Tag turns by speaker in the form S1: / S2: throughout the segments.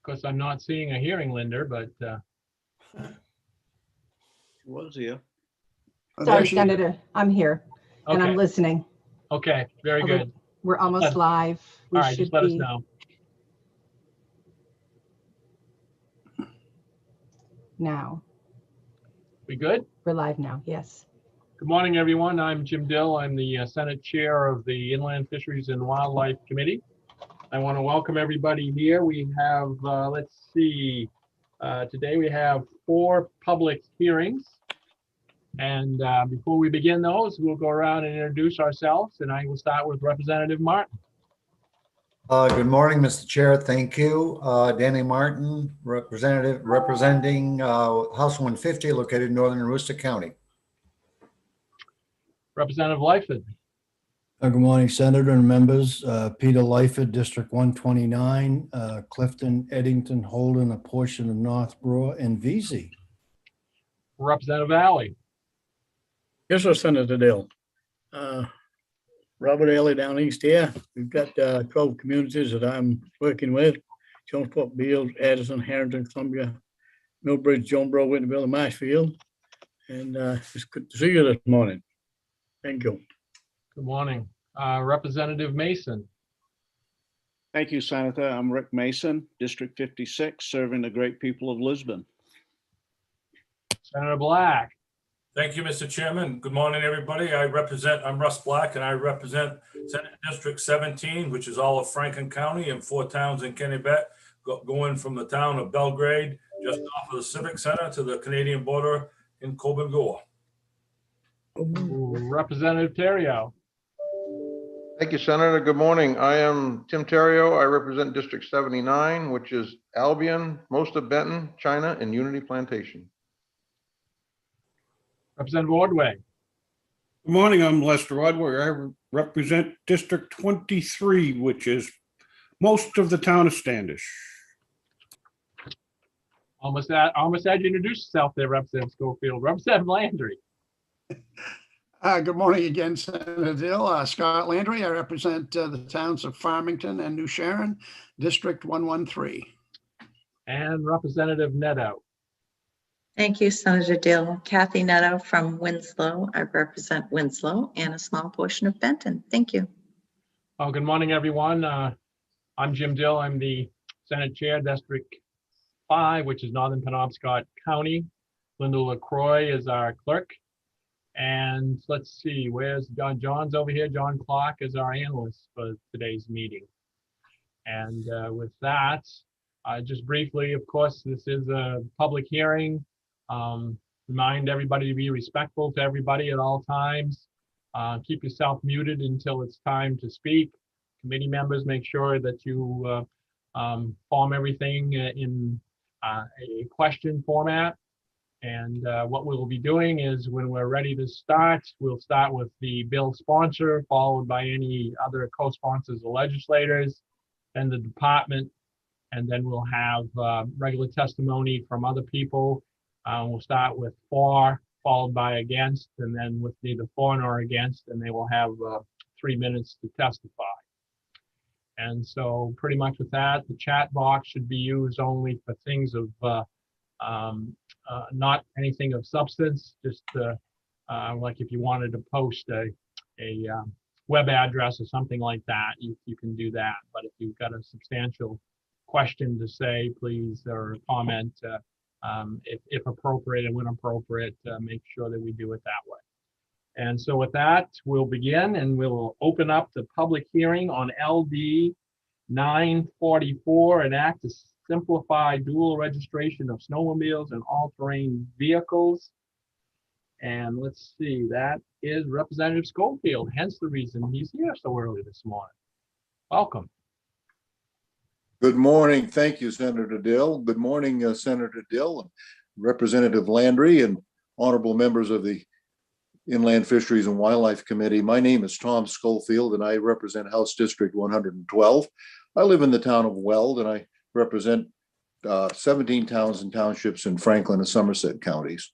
S1: course, I'm not seeing a hearing, Linda, but
S2: Was here.
S3: Sorry, Senator, I'm here and I'm
S1: okay,
S3: listening.
S1: okay, very
S3: Although
S1: good.
S3: We're almost live. We
S1: All right,
S3: should
S1: just let us
S3: be
S1: know.
S3: now.
S1: We good?
S3: We're live now, yes.
S1: Good morning, everyone. I'm Jim Dill. I'm the Senate Chair of the Inland Fisheries and Wildlife Committee. I want to welcome everybody here. We have, let's see, today we have 4 public hearings. And before we begin those, we'll go around and introduce ourselves, and I will start with Representative Martin.
S4: Good morning, Mr. Chair. Thank you. Danny Martin, representing House 150, located in northern Aroostook County.
S1: Representative Lightfoot.
S5: Good morning, Senator and members. Peter Lightfoot, District 129, Clifton, Eddington, Holden, a portion of North Broad, and Vesey.
S1: Representative Alley.
S2: Yes, sir, Senator Dill. Robert Alley down east here. We've got 12 communities that I'm working with. Jonesport, Beals, Addison, Harrington, Columbia, Millbridge, Jonesboro, Whitneyville, and Marshfield. And it's good to see you this morning. Thank you.
S1: Good morning. Representative Mason.
S6: Thank you, Senator. I'm Rick Mason, District 56, serving the great people of Lisbon.
S1: Senator Black.
S7: Thank you, Mr. Chairman. Good morning, everybody. I'm Russ Black, and I represent Senate District 17, which is all of Franklin County and 4 towns in Kennebec, going from the town of Belgrade, just off of the Civic Center, to the Canadian border in Coburg Gore.
S1: Representative Terrio.
S8: Thank you, Senator. Good morning. I am Tim Terrio. I represent District 79, which is Albion, most of Benton, China, and Unity Plantation.
S1: Representative Ordway.
S9: Good morning, I'm Lester Ordway. I represent District 23, which is most of the town of Standish.
S1: Almost had you introduce yourself there, Representative Schofield. Representative Landry.
S10: Good morning again, Senator Dill. Scott Landry. I represent the towns of Farmington and New Sharon, District 113.
S1: And Representative Neto.
S11: Thank you, Senator Dill. Kathy Netto from Winslow. I represent Winslow and a small portion of Benton. Thank you.
S1: Oh, good morning, everyone. I'm Jim Dill. I'm the Senate Chair, District 5, which is Northern Penobscot County. Linda LaCroix is our clerk. And let's see, where's John? John's over here. John Clark is our analyst for today's meeting. And with that, just briefly, of course, this is a public hearing. Remind everybody to be respectful to everybody at all times. Keep yourself muted until it's time to speak. Committee members, make sure that you form everything in a question format. And what we'll be doing is when we're ready to start, we'll start with the bill sponsor, followed by any other co-sponsors or legislators, then the department, and then we'll have regular testimony from other people. We'll start with for, followed by against, and then with neither for nor against, and they will have 3 minutes to testify. And so pretty much with that, the chat box should be used only for things of not anything of substance, just like if you wanted to post a web address or something like that, you can do that. But if you've got a substantial question to say, please, or comment, if appropriate and when appropriate, make sure that we do it that way. And so with that, we'll begin and we'll open up the public hearing on LD 944, an act to simplify dual registration of snowmobiles and all-terrain vehicles. And let's see, that is Representative Schofield, hence the reason he's here so early this morning. Welcome.
S4: Good morning. Thank you, Senator Dill. Good morning, Senator Dill, Representative Landry, and honorable members of the Inland Fisheries and Wildlife Committee. My name is Tom Schofield, and I represent House District 112. I live in the town of Weld, and I represent 17 towns and townships in Franklin and Somerset counties.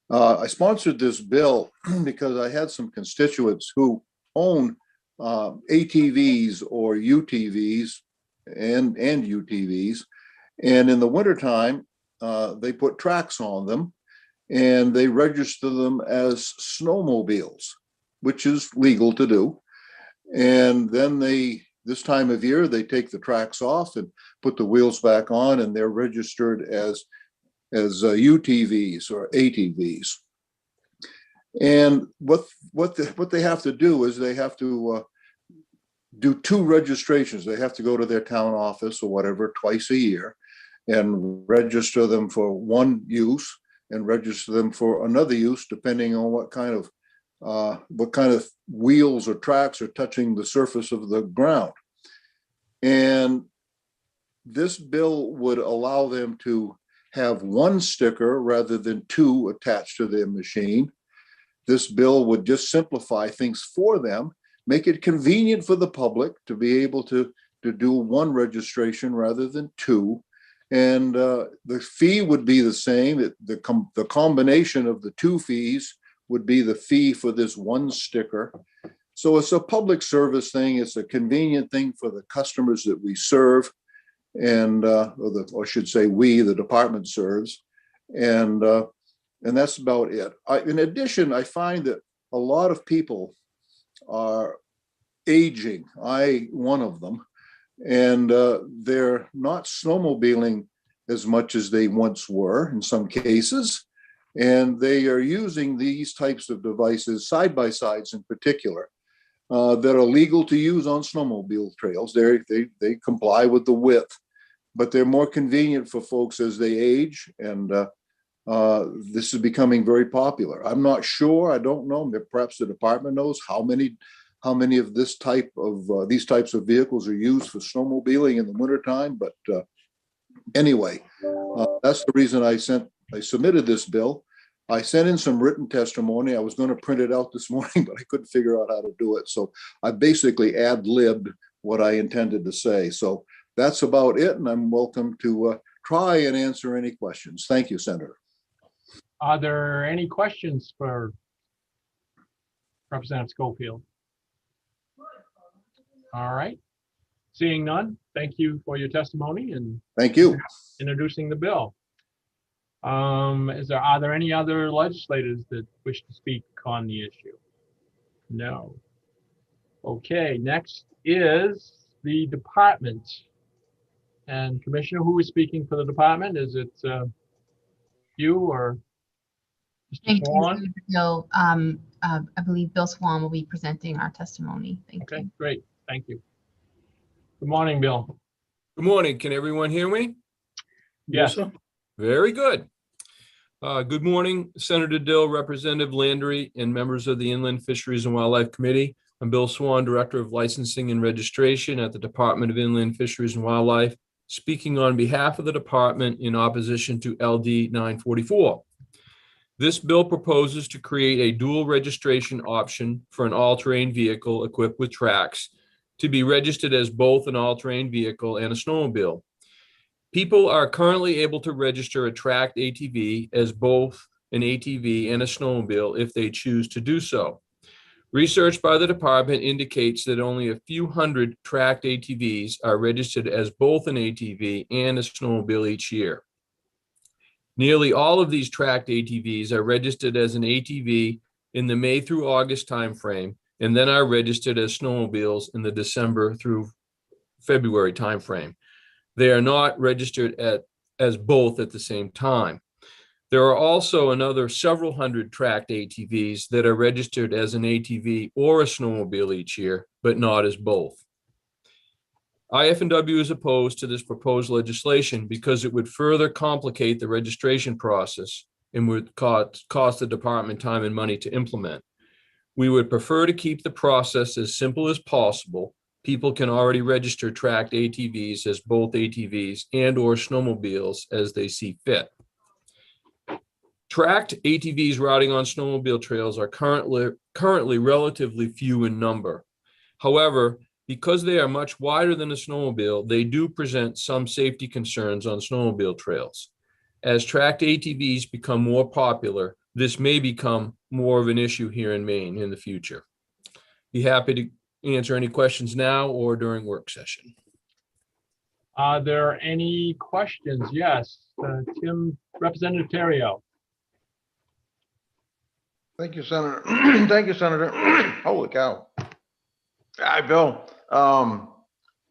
S4: I sponsored this bill because I had some constituents who own ATVs or UTVs and UTVs. And in the wintertime, they put tracks on them and they register them as snowmobiles, which is legal to do. And then this time of year, they take the tracks off and put the wheels back on, and they're registered as UTVs or ATVs. And what they have to do is they have to do 2 registrations. They have to go to their town office or whatever twice a year and register them for one use and register them for another use, depending on what kind of wheels or tracks are touching the surface of the ground. And this bill would allow them to have one sticker rather than 2 attached to their machine. This bill would just simplify things for them, make it convenient for the public to be able to do one registration rather than 2. And the fee would be the same. The combination of the 2 fees would be the fee for this one sticker. So it's a public service thing. It's a convenient thing for the customers that we serve, and or should say we, the department serves, and that's about it. In addition, I find that a lot of people are aging. One of them, and they're not snowmobiling as much as they once were in some cases. And they are using these types of devices, side-by-sides in particular, that are legal to use on snowmobile trails. They comply with the width, but they're more convenient for folks as they age. And this is becoming very popular. I'm not sure. I don't know. Perhaps the department knows how many of these types of vehicles are used for snowmobiling in the wintertime. But anyway, that's the reason I submitted this bill. I sent in some written testimony. I was going to print it out this morning, but I couldn't figure out how to do it. So I basically ad-libbed what I intended to say. So that's about it. And I'm welcome to try and answer any questions. Thank you, Senator.
S1: Are there any questions for Representative Schofield? All right. Seeing none, thank you for your testimony and
S4: thank you
S1: introducing the bill. Are there any other legislators that wish to speak on the issue? No. Okay, next is the department. And Commissioner, who is speaking for the department? Is it you or Mr.
S12: Thank
S1: Swan?
S12: you, Bill. I believe Bill Swan will be presenting our testimony. Thank you.
S1: Okay, great. Thank you. Good morning, Bill.
S13: Good morning. Can everyone hear me?
S1: Yes.
S2: sir.
S13: Very good. Good morning, Senator Dill, Representative Landry, and members of the Inland Fisheries and Wildlife Committee. I'm Bill Swan, Director of Licensing and Registration at the Department of Inland Fisheries and Wildlife, speaking on behalf of the department in opposition to LD 944. This bill proposes to create a dual registration option for an all-terrain vehicle equipped with tracks to be registered as both an all-terrain vehicle and a snowmobile. People are currently able to register a tracked ATV as both an ATV and a snowmobile if they choose to do so. Research by the department indicates that only a few hundred tracked ATVs are registered as both an ATV and a snowmobile each year. Nearly all of these tracked ATVs are registered as an ATV in the May through August timeframe, and then are registered as snowmobiles in the December through February timeframe. They are not registered as both at the same time. There are also another several hundred tracked ATVs that are registered as an ATV or a snowmobile each year, but not as both. IFW is opposed to this proposed legislation because it would further complicate the registration process and would cost the department time and money to implement. We would prefer to keep the process as simple as possible. People can already register tracked ATVs as both ATVs and or snowmobiles as they see fit. Tracked ATVs riding on snowmobile trails are currently relatively few in number. However, because they are much wider than a snowmobile, they do present some safety concerns on snowmobile trails. As tracked ATVs become more popular, this may become more of an issue here in Maine in the future. Be happy to answer any questions now or during work session.
S1: Are there any questions? Yes, Tim, Representative Terrio.
S8: Thank you, Senator. Thank you, Senator. Holy cow. Hi, Bill.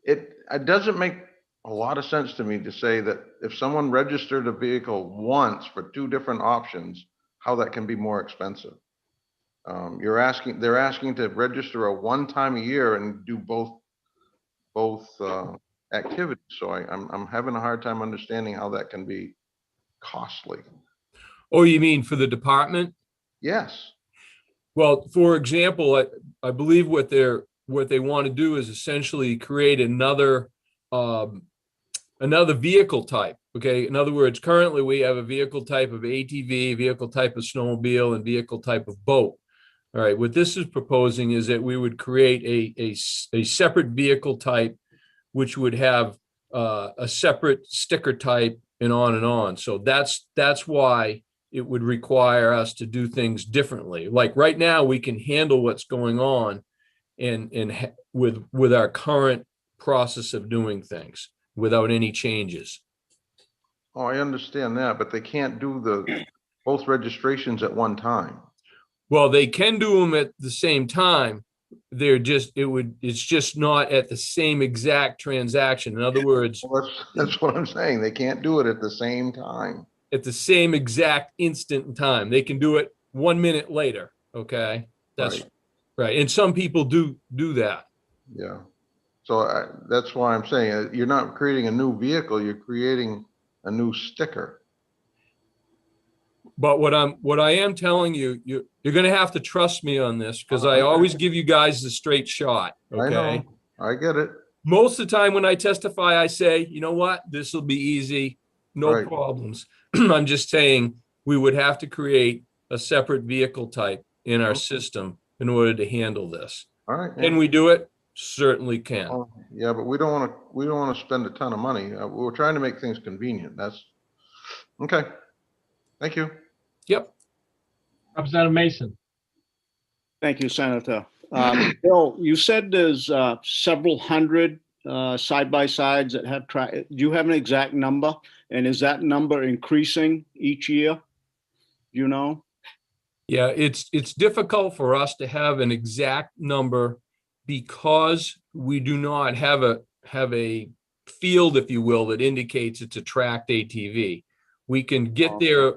S8: It doesn't make a lot of sense to me to say that if someone registered a vehicle once for two different options, how that can be more expensive. They're asking to register a one time a year and do both activities. So I'm having a hard time understanding how that can be costly.
S13: Oh, you mean for the department?
S8: Yes.
S13: Well, for example, I believe what they want to do is essentially create another vehicle type. Okay. In other words, currently we have a vehicle type of ATV, vehicle type of snowmobile, and vehicle type of boat. All right. What this is proposing is that we would create a separate vehicle type, which would have a separate sticker type and on and on. So that's why it would require us to do things differently. Like right now, we can handle what's going on and with our current process of doing things without any changes.
S8: Oh, I understand that, but they can't do both registrations at one time.
S13: Well, they can do them at the same time. It's just not at the same exact transaction. In other words,
S8: Well, that's what I'm saying. They can't do it at the same time.
S13: At the same exact instant in time. They can do it 1 minute later. Okay. That's right. And some people do that.
S8: Yeah. So that's why I'm saying you're not creating a new vehicle, you're creating a new sticker.
S13: But what I am telling you, you're going to have to trust me on this because I always give you guys the straight shot. Okay.
S8: I know. I get it.
S13: Most of the time when I testify, I say, you know what, this will be easy. No problems. I'm just saying we would have to create a separate vehicle type in our system in order to handle this.
S8: All right.
S13: Can we do it? Certainly can.
S8: Yeah, but we don't want to spend a ton of money. We're trying to make things convenient. That's okay. Thank you.
S13: Yep.
S1: Representative Mason.
S6: Thank you, Senator. Bill, you said there's several hundred side-by-sides that have do you have an exact number? And is that number increasing each year? You know?
S13: Yeah, it's difficult for us to have an exact number because we do not have a field, if you will, that indicates it's a tracked ATV. We can get there.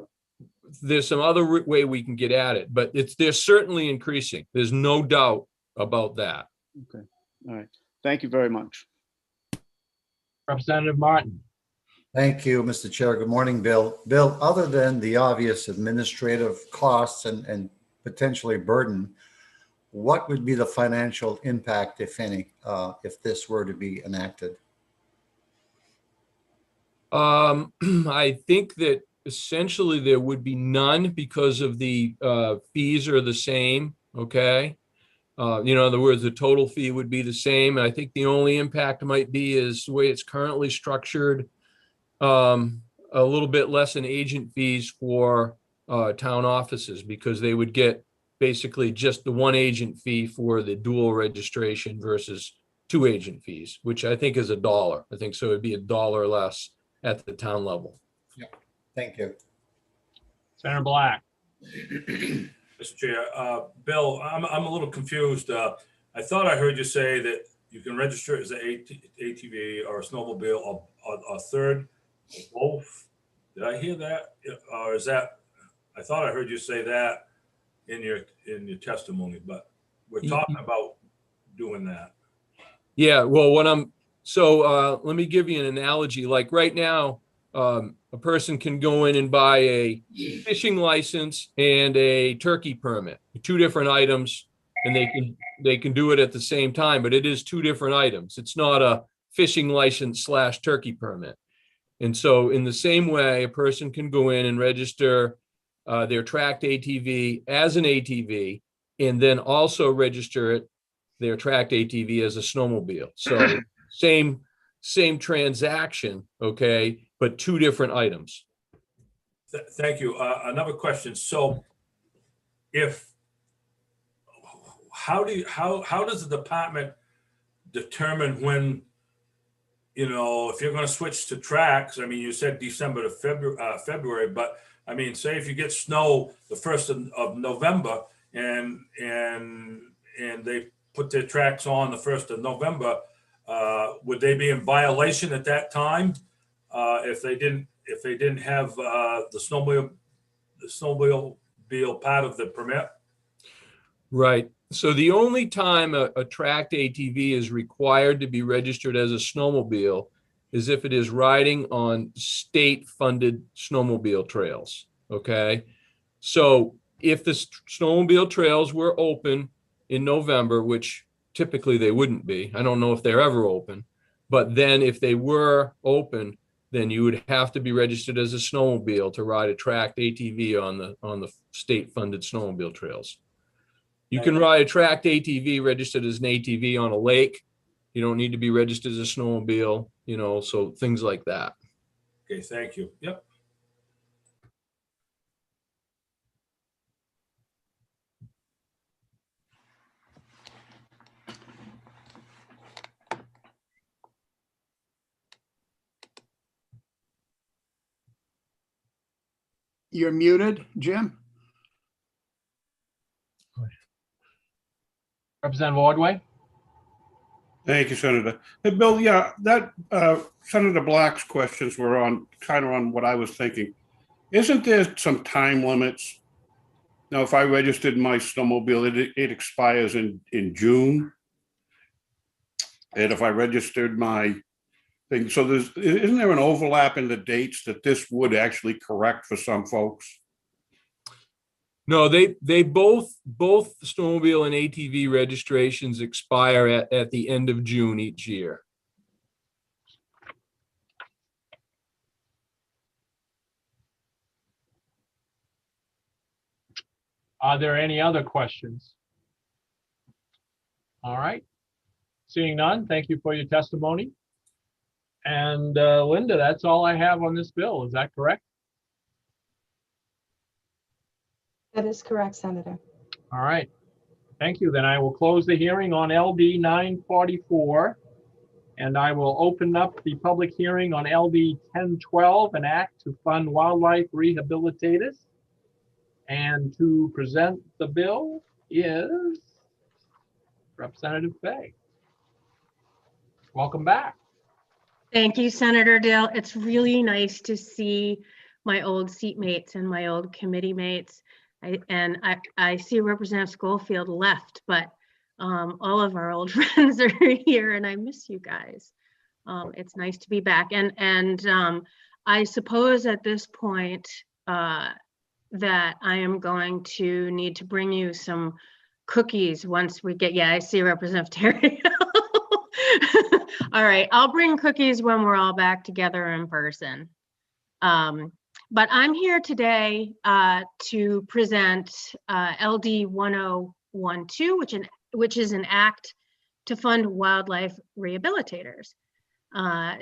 S13: There's some other way we can get at it, but they're certainly increasing. There's no doubt about that.
S6: Okay. All right. Thank you very much.
S1: Representative Martin.
S5: Thank you, Mr. Chair. Good morning, Bill. Bill, other than the obvious administrative costs and potentially burden, what would be the financial impact, if any, if this were to be enacted?
S13: I think that essentially there would be none because of the fees are the same. Okay. In other words, the total fee would be the same. And I think the only impact might be is the way it's currently structured. A little bit less in agent fees for town offices because they would get basically just the one agent fee for the dual registration versus two agent fees, which I think is $1. I think so it'd be $1 less at the town level.
S5: Yeah. Thank you.
S1: Senator Black.
S7: Mr. Chair, Bill, I'm a little confused. I thought I heard you say that you can register as an ATV or a snowmobile or a third or both. Did I hear that? Or is that, I thought I heard you say that in your testimony, but we're talking about doing that.
S13: Yeah, well, let me give you an analogy. Like right now, a person can go in and buy a fishing license and a turkey permit, two different items, and they can do it at the same time, but it is two different items. It's not a fishing license / turkey permit. And so in the same way, a person can go in and register their tracked ATV as an ATV and then also register it their tracked ATV as a snowmobile. So same transaction, okay, but two different items.
S7: Thank you. Another question. So how does the department determine when, if you're going to switch to tracks? I mean, you said December to February, but I mean, say if you get snow the 1st of November and they put their tracks on the 1st of November, would they be in violation at that time if they didn't have the snowmobile part of the permit?
S13: Right. So the only time a tracked ATV is required to be registered as a snowmobile is if it is riding on state-funded snowmobile trails, okay? So if the snowmobile trails were open in November, which typically they wouldn't be, I don't know if they're ever open, but then if they were open, then you would have to be registered as a snowmobile to ride a tracked ATV on the state-funded snowmobile trails. You can ride a tracked ATV registered as an ATV on a lake. You don't need to be registered as a snowmobile, so things like that.
S7: Okay, thank you. Yep.
S10: You're muted, Jim.
S1: Representative Ordway?
S9: Thank you, Senator. Hey, Bill, yeah, that Senator Black's questions were kind of on what I was thinking. Isn't there some time limits? Now, if I registered my snowmobile, it expires in June. And if I registered my thing, so isn't there an overlap in the dates that this would actually correct for some folks?
S13: No, they both snowmobile and ATV registrations expire at the end of June each year.
S1: Are there any other questions? All right. Seeing none, thank you for your testimony. And Linda, that's all I have on this bill. Is that correct?
S3: That is correct, Senator.
S1: All right. Thank you. Then I will close the hearing on LD 944. And I will open up the public hearing on LD 1012, an act to fund wildlife rehabilitators. And to present the bill is Representative Fay. Welcome back.
S14: Thank you, Senator Dill. It's really nice to see my old seatmates and my old committee mates. I see Representative Schofield left, but all of our old friends are here and I miss you guys. It's nice to be back. And I suppose at this point that I am going to need to bring you some cookies once we get, yeah, I see Representative Terry. All right, I'll bring cookies when we're all back together in person. But I'm here today to present LD 1012, which is an act to fund wildlife rehabilitators.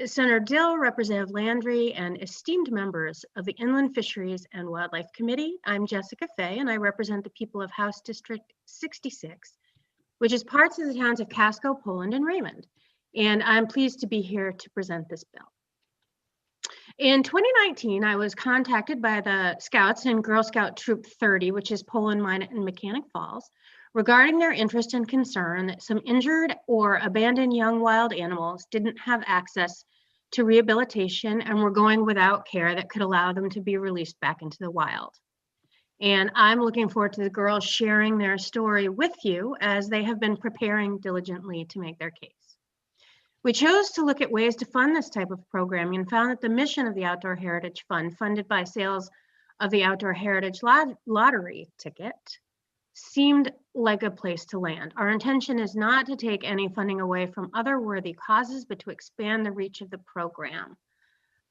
S14: Senator Dill, Representative Landry, and esteemed members of the Inland Fisheries and Wildlife Committee, I'm Jessica Fay, and I represent the people of House District 66, which is parts of the towns of Casco, Poland, and Raymond. And I'm pleased to be here to present this bill. In 2019, I was contacted by the Scouts and Girl Scout Troop 30, which is Poland, Minot, and Mechanic Falls, regarding their interest and concern that some injured or abandoned young wild animals didn't have access to rehabilitation and were going without care that could allow them to be released back into the wild. And I'm looking forward to the girls sharing their story with you as they have been preparing diligently to make their case. We chose to look at ways to fund this type of programming and found that the mission of the Outdoor Heritage Fund, funded by sales of the Outdoor Heritage Lottery ticket, seemed like a place to land. Our intention is not to take any funding away from other worthy causes, but to expand the reach of the program.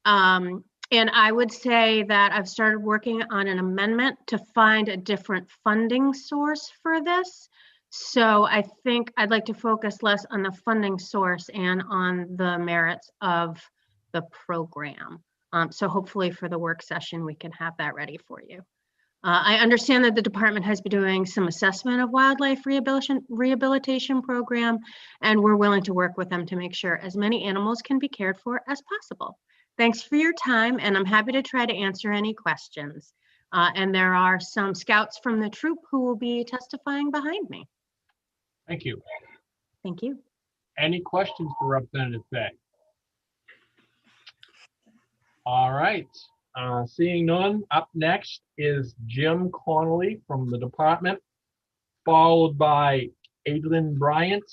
S14: And I would say that I've started working on an amendment to find a different funding source for this So I think I'd like to focus less on the funding source and on the merits of the program. So hopefully for the work session, we can have that ready for you. I understand that the department has been doing some assessment of wildlife rehabilitation program, and we're willing to work with them to make sure as many animals can be cared for as possible. Thanks for your time, and I'm happy to try to answer any questions. And there are some scouts from the troop who will be testifying behind me.
S1: Thank you.
S14: Thank you.
S1: Any questions for Representative Fay? All right, seeing none, up next is Jim Connolly from the department, followed by Adlin Bryant,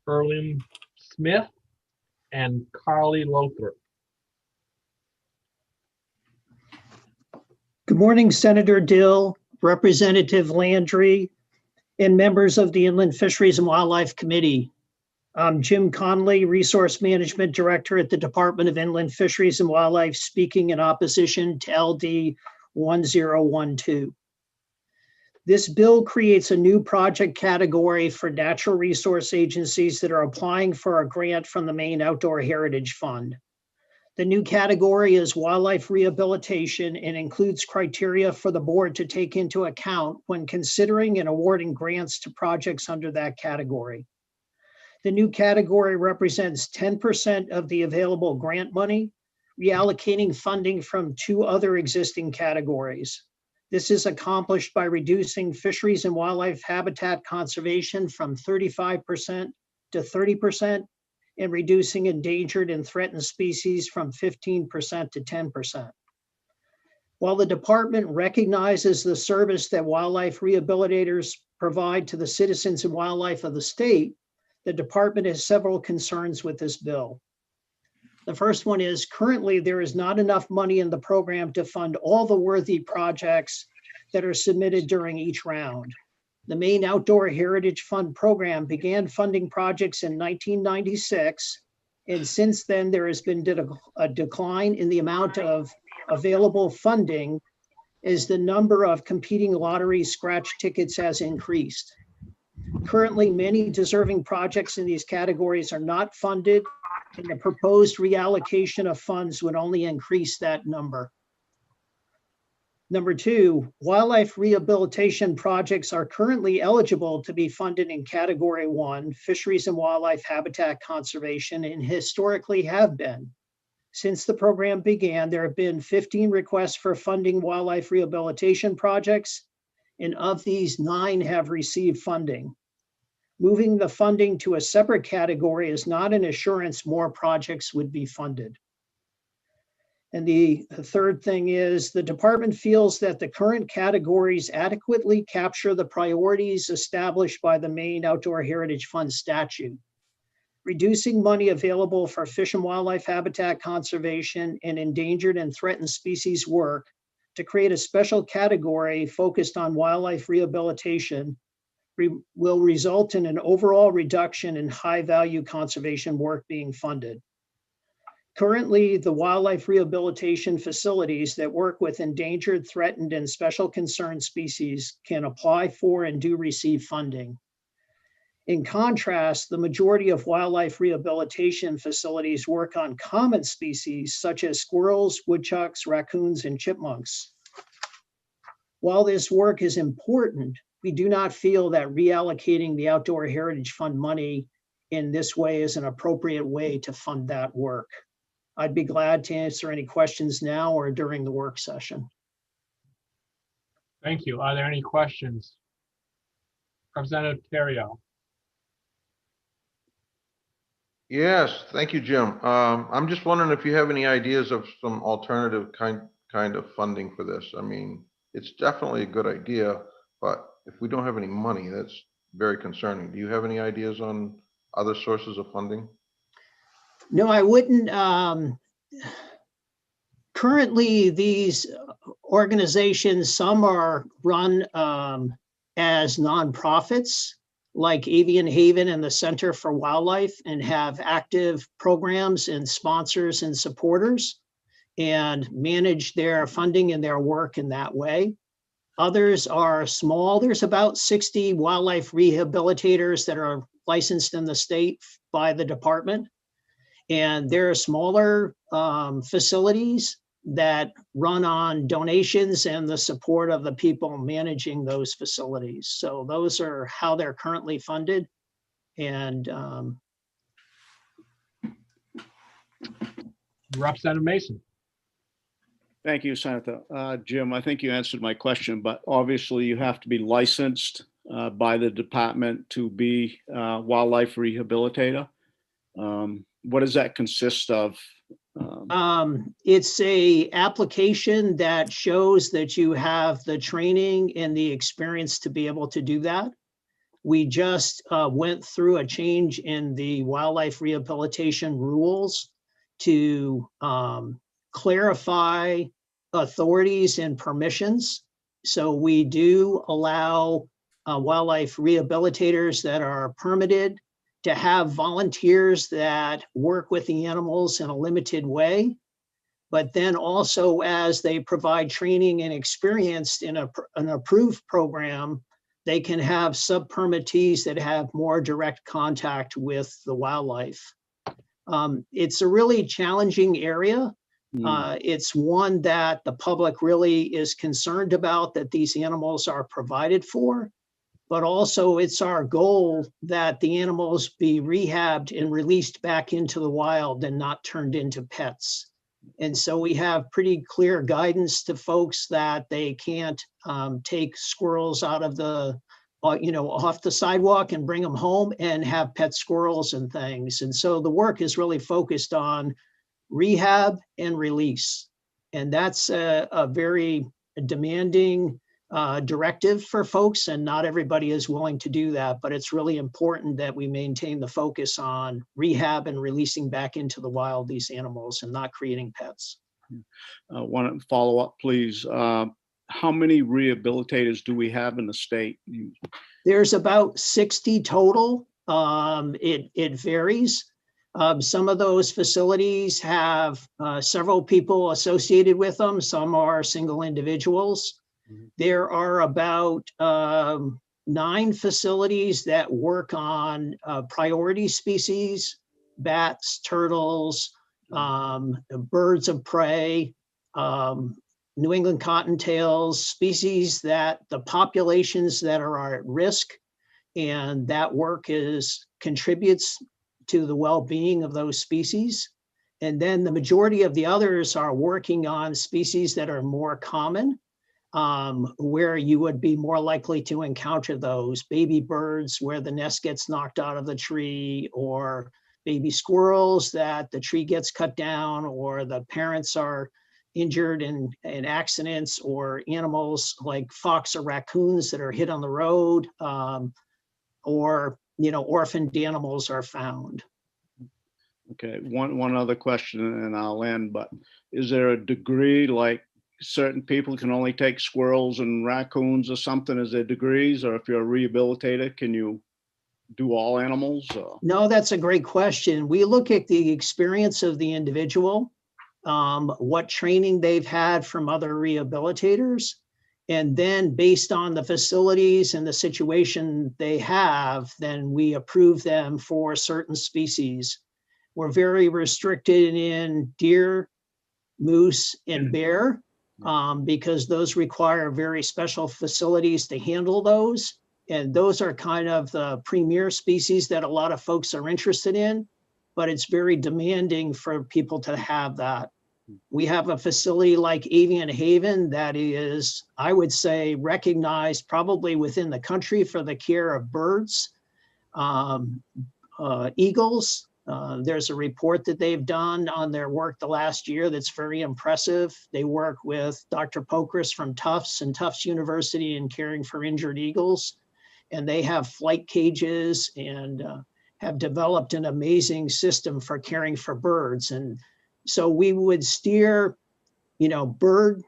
S1: Erlin Smith, and Carly Lothrop.
S15: Good morning, Senator Dill, Representative Landry, and members of the Inland Fisheries and Wildlife Committee. I'm Jim Connolly, Resource Management Director at the Department of Inland Fisheries and Wildlife, speaking in opposition to LD 1012. This bill creates a new project category for natural resource agencies that are applying for a grant from the Maine Outdoor Heritage Fund. The new category is wildlife rehabilitation and includes criteria for the board to take into account when considering and awarding grants to projects under that category. The new category represents 10% of the available grant money, reallocating funding from two other existing categories. This is accomplished by reducing fisheries and wildlife habitat conservation from 35% to 30%, and reducing endangered and threatened species from 15% to 10%. While the department recognizes the service that wildlife rehabilitators provide to the citizens and wildlife of the state, the department has several concerns with this bill. The first one is currently there is not enough money in the program to fund all the worthy projects that are submitted during each round. The Maine Outdoor Heritage Fund program began funding projects in 1996, and since then there has been a decline in the amount of available funding as the number of competing lottery scratch tickets has increased. Currently, many deserving projects in these categories are not funded, and the proposed reallocation of funds would only increase that number. Number two, wildlife rehabilitation projects are currently eligible to be funded in Category 1, Fisheries and Wildlife Habitat Conservation, and historically have been. Since the program began, there have been 15 requests for funding wildlife rehabilitation projects, and of these, 9 have received funding. Moving the funding to a separate category is not an assurance more projects would be funded. And the third thing is the department feels that the current categories adequately capture the priorities established by the Maine Outdoor Heritage Fund statute. Reducing money available for fish and wildlife habitat conservation and endangered and threatened species work to create a special category focused on wildlife rehabilitation will result in an overall reduction in high-value conservation work being funded. Currently, the wildlife rehabilitation facilities that work with endangered, threatened, and special concern species can apply for and do receive funding. In contrast, the majority of wildlife rehabilitation facilities work on common species such as squirrels, woodchucks, raccoons, and chipmunks. While this work is important, we do not feel that reallocating the Outdoor Heritage Fund money in this way is an appropriate way to fund that work. I'd be glad to answer any questions now or during the work session.
S1: Thank you. Are there any questions? Representative Terrio.
S8: Yes, thank you, Jim. I'm just wondering if you have any ideas of some alternative kind of funding for this. I mean, it's definitely a good idea, but if we don't have any money, that's very concerning. Do you have any ideas on other sources of funding?
S15: No, I wouldn't. Currently, these organizations, some are run as nonprofits, like Avian Haven and the Center for Wildlife, and have active programs and sponsors and supporters and manage their funding and their work in that way. Others are small. There's about 60 wildlife rehabilitators that are licensed in the state by the department. And there are smaller facilities that run on donations and the support of the people managing those facilities. So those are how they're currently funded. And
S1: Representative Mason.
S6: Thank you, Senator. Jim, I think you answered my question, but obviously you have to be licensed by the department to be a wildlife rehabilitator. What does that consist of?
S15: It's a application that shows that you have the training and the experience to be able to do that. We just went through a change in the wildlife rehabilitation rules to clarify authorities and permissions. So we do allow wildlife rehabilitators that are permitted to have volunteers that work with the animals in a limited way. But then also as they provide training and experience in an approved program, they can have sub-permittees that have more direct contact with the wildlife. It's a really challenging area. It's one that the public really is concerned about, that these animals are provided for, but also it's our goal that the animals be rehabbed and released back into the wild and not turned into pets. And so we have pretty clear guidance to folks that they can't take squirrels out of the, off the sidewalk and bring them home and have pet squirrels and things. And so the work is really focused on rehab and release. And that's a very demanding directive for folks, and not everybody is willing to do that, but it's really important that we maintain the focus on rehab and releasing back into the wild these animals and not creating pets.
S6: One follow-up, please. How many rehabilitators do we have in the state?
S15: There's about 60 total. It varies. Some of those facilities have several people associated with them. Some are single individuals. There are about 9 facilities that work on priority species, bats, turtles, birds of prey, New England cottontails, species that the populations that are at risk, and that work contributes to the well-being of those species. And then the majority of the others are working on species that are more common, where you would be more likely to encounter those baby birds where the nest gets knocked out of the tree, or baby squirrels that the tree gets cut down, or the parents are injured in accidents, or animals like fox or raccoons that are hit on the road, or orphaned animals are found.
S6: Okay, one other question and I'll end, but is there a degree, like certain people can only take squirrels and raccoons or something? Is there degrees? Or if you're a rehabilitator, can you do all animals?
S15: No, that's a great question. We look at the experience of the individual, what training they've had from other rehabilitators, and then based on the facilities and the situation they have, then we approve them for certain species. We're very restricted in deer, moose, and bear, because those require very special facilities to handle those. And those are kind of the premier species that a lot of folks are interested in, but it's very demanding for people to have that. We have a facility like Avian Haven that is, I would say, recognized probably within the country for the care of birds, eagles. There's a report that they've done on their work the last year that's very impressive. They work with Dr. Pokris from Tufts and Tufts University in caring for injured eagles. And they have flight cages and have developed an amazing system for caring for birds. And so we would steer, bird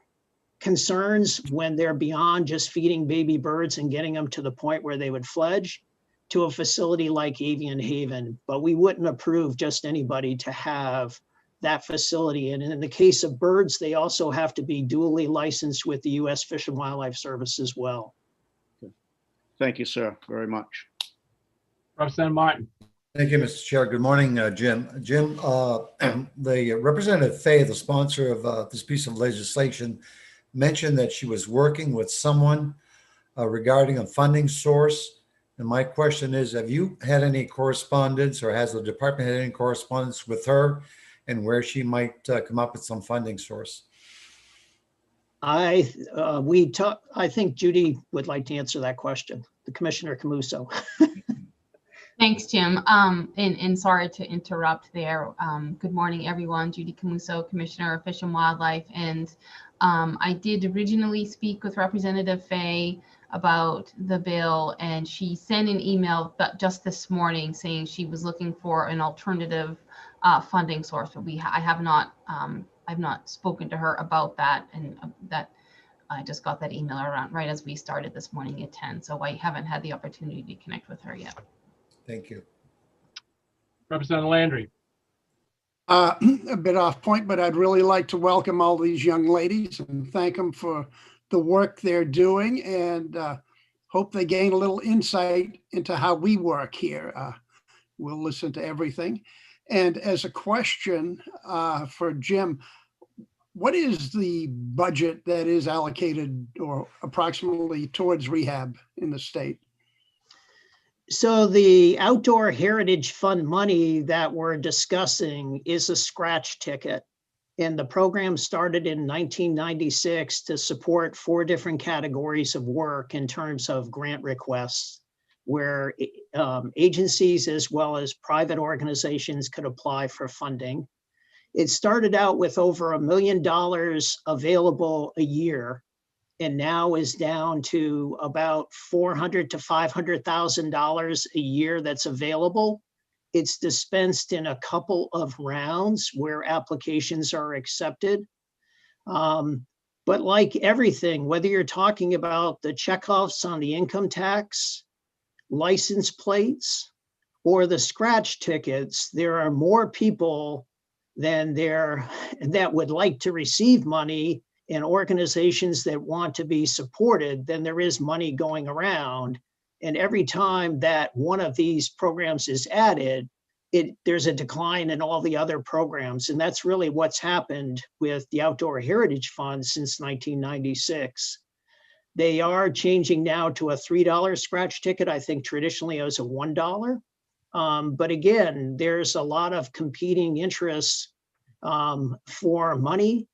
S15: concerns when they're beyond just feeding baby birds and getting them to the point where they would fledge, to a facility like Avian Haven, but we wouldn't approve just anybody to have that facility. And in the case of birds, they also have to be duly licensed with the U.S. Fish and Wildlife Service as well.
S6: Thank you, sir, very much.
S1: Representative Martin.
S5: Thank you, Mr. Chair. Good morning, Jim. Jim, the Representative Fay, the sponsor of this piece of legislation, mentioned that she was working with someone regarding a funding source. And my question is, have you had any correspondence, or has the department had any correspondence with her and where she might come up with some funding source?
S15: I think Judy would like to answer that question, the Commissioner Camuso.
S12: Thanks, Jim. And sorry to interrupt there. Good morning, everyone. Judy Camuso, Commissioner of Fish and Wildlife. And I did originally speak with Representative Fay about the bill, and she sent an email just this morning saying she was looking for an alternative funding source. But I've not spoken to her about that, and that I just got that email around right as we started this morning at 10. So I haven't had the opportunity to connect with her yet.
S5: Thank you.
S1: Representative Landry.
S10: A bit off point, but I'd really like to welcome all these young ladies and thank them for the work they're doing, and hope they gain a little insight into how we work here. We'll listen to everything. And as a question for Jim, what is the budget that is allocated or approximately towards rehab in the state?
S15: So the Outdoor Heritage Fund money that we're discussing is a scratch ticket. And the program started in 1996 to support 4 different categories of work in terms of grant requests, where agencies as well as private organizations could apply for funding. It started out with over $1 million available a year, and now is down to about $400,000 to $500,000 a year that's available. It's dispensed in a couple of rounds where applications are accepted. But like everything, whether you're talking about the checkoffs on the income tax, license plates, or the scratch tickets, there are more people than there that would like to receive money and organizations that want to be supported than there is money going around. And every time that one of these programs is added, there's a decline in all the other programs. And that's really what's happened with the Outdoor Heritage Fund since 1996. They are changing now to a $3 scratch ticket. I think traditionally it was a $1. But again, there's a lot of competing interests for money.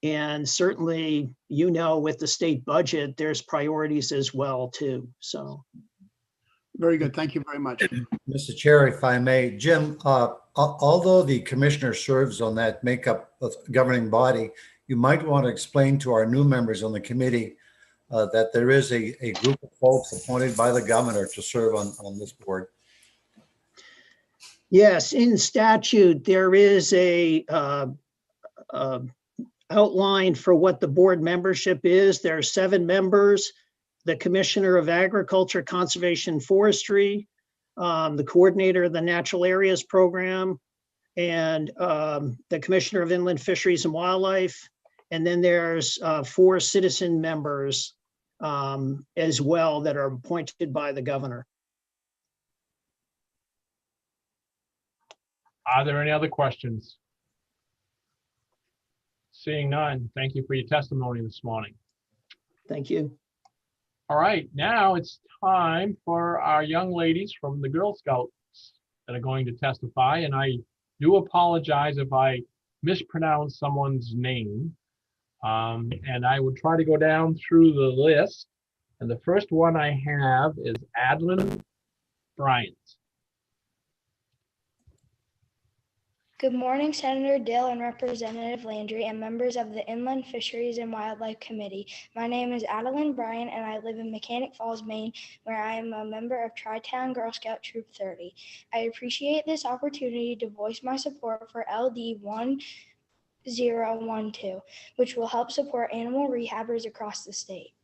S15: And certainly, with the state budget, there's priorities as well, too. So.
S10: Very good. Thank you very much.
S5: Mr. Chair, if I may, Jim, although the commissioner serves on that makeup of governing body, you might want to explain to our new members on the committee that there is a group of folks appointed by the governor to serve on this board.
S15: Yes, in statute, there is a outline for what the board membership is. There are 7 members. The Commissioner of Agriculture, Conservation, and Forestry, the Coordinator of the Natural Areas Program, and the Commissioner of Inland Fisheries and Wildlife. And then there's 4 citizen members as well that are appointed by the governor.
S1: Are there any other questions? Seeing none, thank you for your testimony this morning.
S15: Thank you.
S1: All right, now it's time for our young ladies from the Girl Scouts that are going to testify. And I do apologize if I mispronounce someone's name. And I would try to go down through the list. And the first one I have is Adeline Bryant.
S16: Good morning, Senator Dill and Representative Landry and members of the Inland Fisheries and Wildlife Committee. My name is Adeline Bryant and I live in Mechanic Falls, Maine, where I am a member of Tri-Town Girl Scout Troop 30. I appreciate this opportunity to voice my support for LD 1012, which will help support animal rehabbers across the state.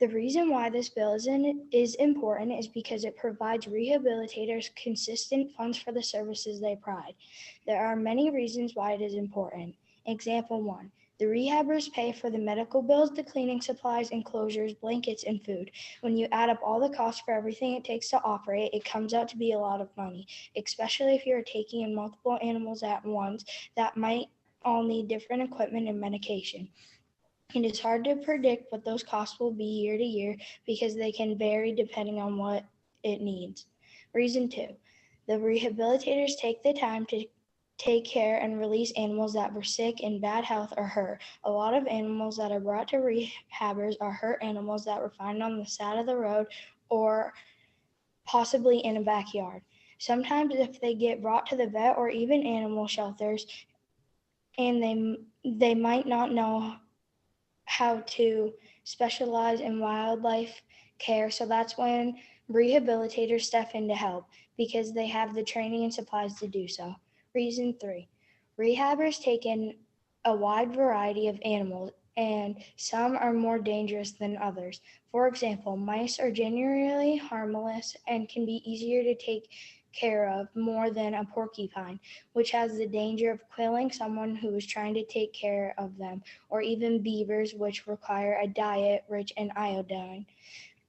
S16: The reason why this bill is important is because it provides rehabilitators consistent funds for the services they provide. There are many reasons why it is important. Example 1. The rehabbers pay for the medical bills, the cleaning supplies, enclosures, blankets, and food. When you add up all the costs for everything it takes to operate, it comes out to be a lot of money, especially if you're taking in multiple animals at once that might all need different equipment and medication. It is hard to predict what those costs will be year to year because they can vary depending on what it needs. Reason 2, the rehabilitators take the time to take care and release animals that were sick, in bad health, or hurt. A lot of animals that are brought to rehabbers are hurt animals that were found on the side of the road or possibly in a backyard. Sometimes if they get brought to the vet or even animal shelters, and they might not know how to specialize in wildlife care. So that's when rehabilitators step in to help because they have the training and supplies to do so. Reason 3, rehabbers take in a wide variety of animals and some are more dangerous than others. For example, mice are generally harmless and can be easier to take care of more than a porcupine, which has the danger of killing someone who is trying to take care of them, or even beavers, which require a diet rich in iodine.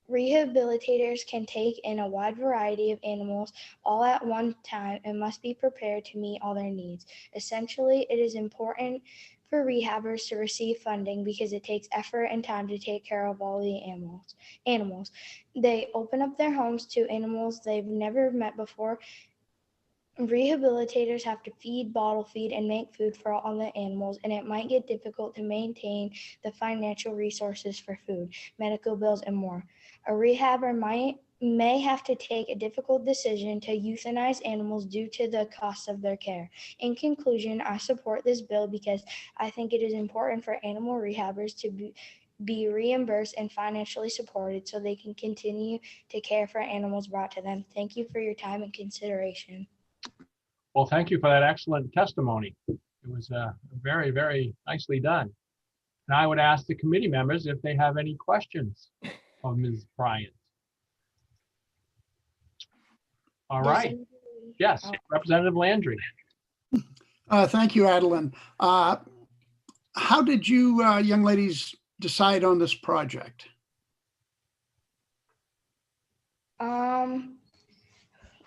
S16: Rehabilitators can take in a wide variety of animals all at one time and must be prepared to meet all their needs. Essentially, it is important for rehabbers to receive funding because it takes effort and time to take care of all the animals. They open up their homes to animals they've never met before. Rehabilitators have to feed, bottle feed, and make food for all the animals, and it might get difficult to maintain the financial resources for food, medical bills, and more. A rehabber may have to take a difficult decision to euthanize animals due to the cost of their care. In conclusion, I support this bill because I think it is important for animal rehabbers to be reimbursed and financially supported so they can continue to care for animals brought to them. Thank you for your time and consideration.
S1: Well, thank you for that excellent testimony. It was very, very nicely done. And I would ask the committee members if they have any questions of Ms. Bryant. All right. Yes, Representative Landry.
S10: Thank you, Adeline. How did you young ladies decide on this project?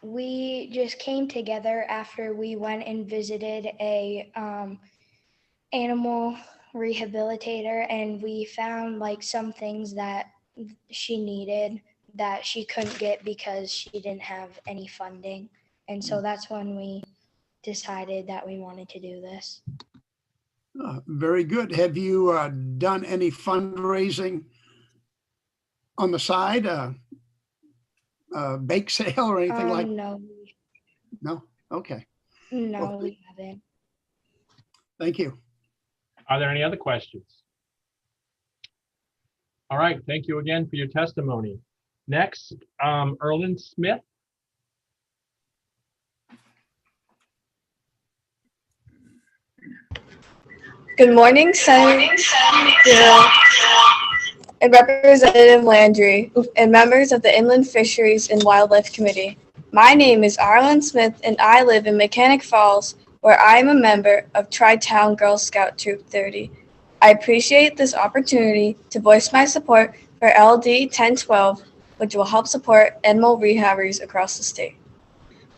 S16: We just came together after we went and visited a animal rehabilitator, and we found like some things that she needed that she couldn't get because she didn't have any funding. And so that's when we decided that we wanted to do this.
S10: Very good. Have you done any fundraising on the side? Bake sale or anything like that?
S16: No.
S10: No? Okay.
S16: No,
S10: Well,
S16: we haven't.
S10: Thank you.
S1: Are there any other questions? All right, thank you again for your testimony. Next, Erlyn Smith.
S17: Good morning, Senator and Representative Landry, and members of the Inland Fisheries and Wildlife Committee. My name is Arlen Smith, and I live in Mechanic Falls, where I am a member of Tri-Town Girl Scout Troop 30. I appreciate this opportunity to voice my support for LD 1012, which will help support animal rehabbers across the state.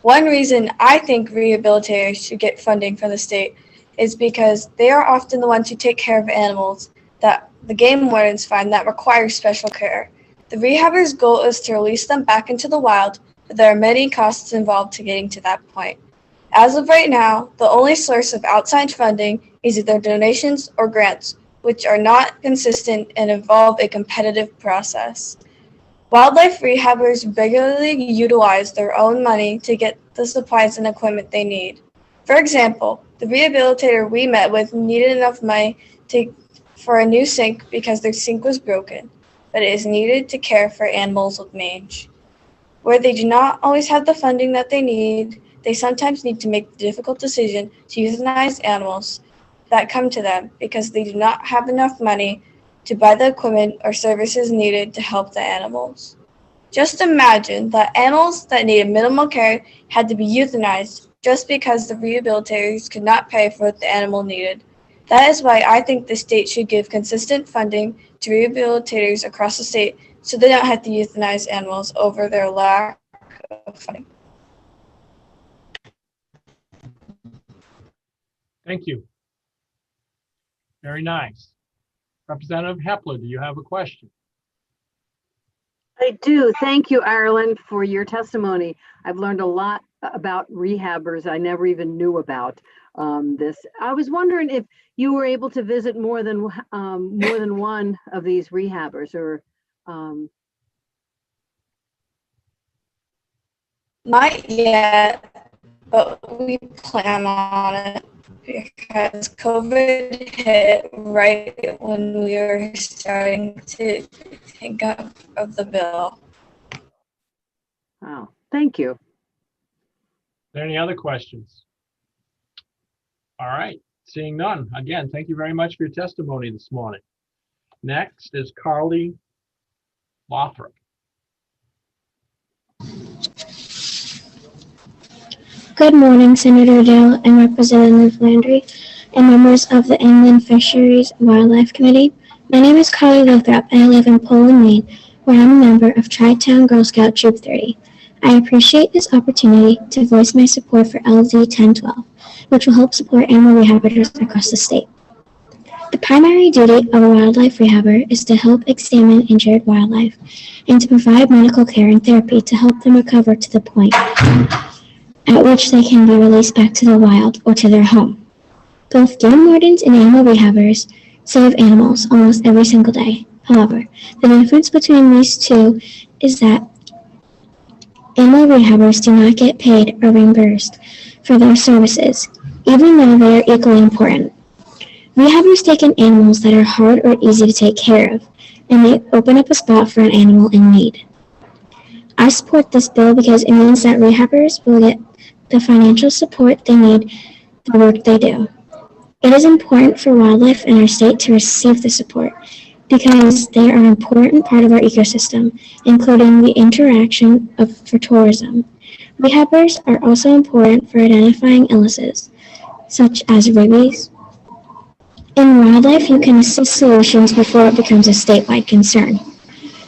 S17: One reason I think rehabilitators should get funding from the state is because they are often the ones who take care of animals that the game wardens find that require special care. The rehabber's goal is to release them back into the wild, but there are many costs involved to getting to that point. As of right now, the only source of outside funding is either donations or grants, which are not consistent and involve a competitive process. Wildlife rehabbers regularly utilize their own money to get the supplies and equipment they need. For example, the rehabilitator we met with needed enough money for a new sink because their sink was broken, but it is needed to care for animals with mange. Where they do not always have the funding that they need, they sometimes need to make the difficult decision to euthanize animals that come to them because they do not have enough money to buy the equipment or services needed to help the animals. Just imagine that animals that needed minimal care had to be euthanized just because the rehabilitators could not pay for what the animal needed. That is why I think the state should give consistent funding to rehabilitators across the state so they don't have to euthanize animals over their lack of funding.
S1: Thank you. Very nice. Representative Hepler, do you have a question?
S18: I do. Thank you, Ireland, for your testimony. I've learned a lot about rehabbers I never even knew about this. I was wondering if you were able to visit more than one of these rehabbers, or
S17: Not yet, but we plan on it because COVID hit right when we were starting to think of the bill.
S18: wow, thank you.
S1: Are there any other questions? All right, seeing none. Again, thank you very much for your testimony this morning. Next is Carly Lothrop.
S19: Good morning, Senator Dale and Representative Landry and members of the Inland Fisheries and Wildlife Committee. My name is Carly Lothrop and I live in Poland, Maine, where I'm a member of Tri-Town Girl Scout Troop 30. I appreciate this opportunity to voice my support for LD 1012, which will help support animal rehabbers across the state. The primary duty of a wildlife rehabber is to help examine injured wildlife and to provide medical care and therapy to help them recover to the point at which they can be released back to the wild or to their home. Both game wardens and animal rehabbers save animals almost every single day. However, the difference between these two is that animal rehabbers do not get paid or reimbursed for their services, even though they are equally important. Rehabbers take in animals that are hard or easy to take care of, and they open up a spot for an animal in need. I support this bill because it means that rehabbers will get the financial support they need for the work they do. It is important for wildlife in our state to receive the support because they are an important part of our ecosystem, including the interaction for tourism. Rehabbers are also important for identifying illnesses, such as rabies. In wildlife, you can assist solutions before it becomes a statewide concern.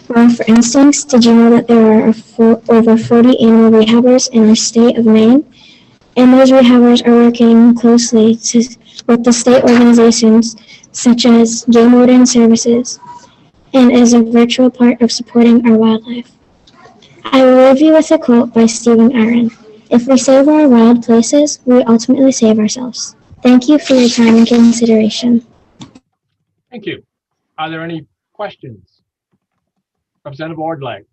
S19: Well, for instance, did you know that there are over 40 animal rehabbers in our state of Maine? And those rehabbers are working closely with the state organizations such as Game Warden Services and is a virtual part of supporting our wildlife. I will leave you with a quote by Stephen Aaron. If we save our wild places, we ultimately save ourselves. Thank you for your time and consideration.
S1: Thank you. Are there any questions? Representative Ordlag.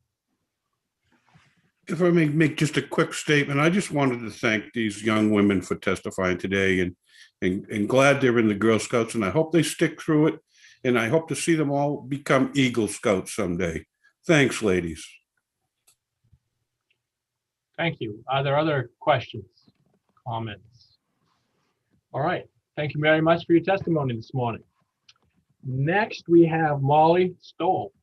S9: If I may make just a quick statement, I just wanted to thank these young women for testifying today and glad they're in the Girl Scouts, and I hope they stick through it, and I hope to see them all become Eagle Scouts someday. Thanks, ladies.
S1: Thank you. Are there other questions, comments? All right. Thank you very much for your testimony this morning. Next, we have Molly Stoll.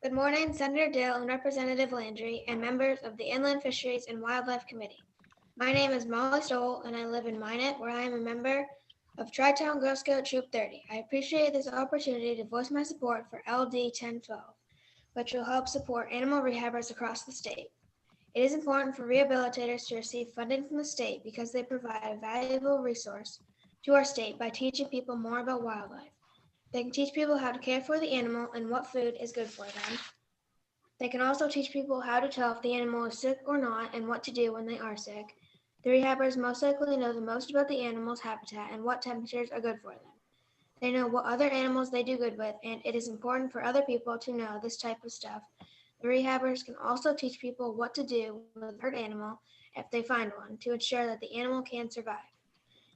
S20: Good morning, Senator Dill and Representative Landry and members of the Inland Fisheries and Wildlife Committee. My name is Molly Stoll and I live in Minot, where I am a member of Tri-Town Girl Scout Troop 30. I appreciate this opportunity to voice my support for LD 1012, which will help support animal rehabbers across the state. It is important for rehabilitators to receive funding from the state because they provide a valuable resource to our state by teaching people more about wildlife. They can teach people how to care for the animal and what food is good for them. They can also teach people how to tell if the animal is sick or not and what to do when they are sick. The rehabbers most likely know the most about the animal's habitat and what temperatures are good for them. They know what other animals they do good with, and it is important for other people to know this type of stuff. The rehabbers can also teach people what to do with a hurt animal if they find one to ensure that the animal can survive.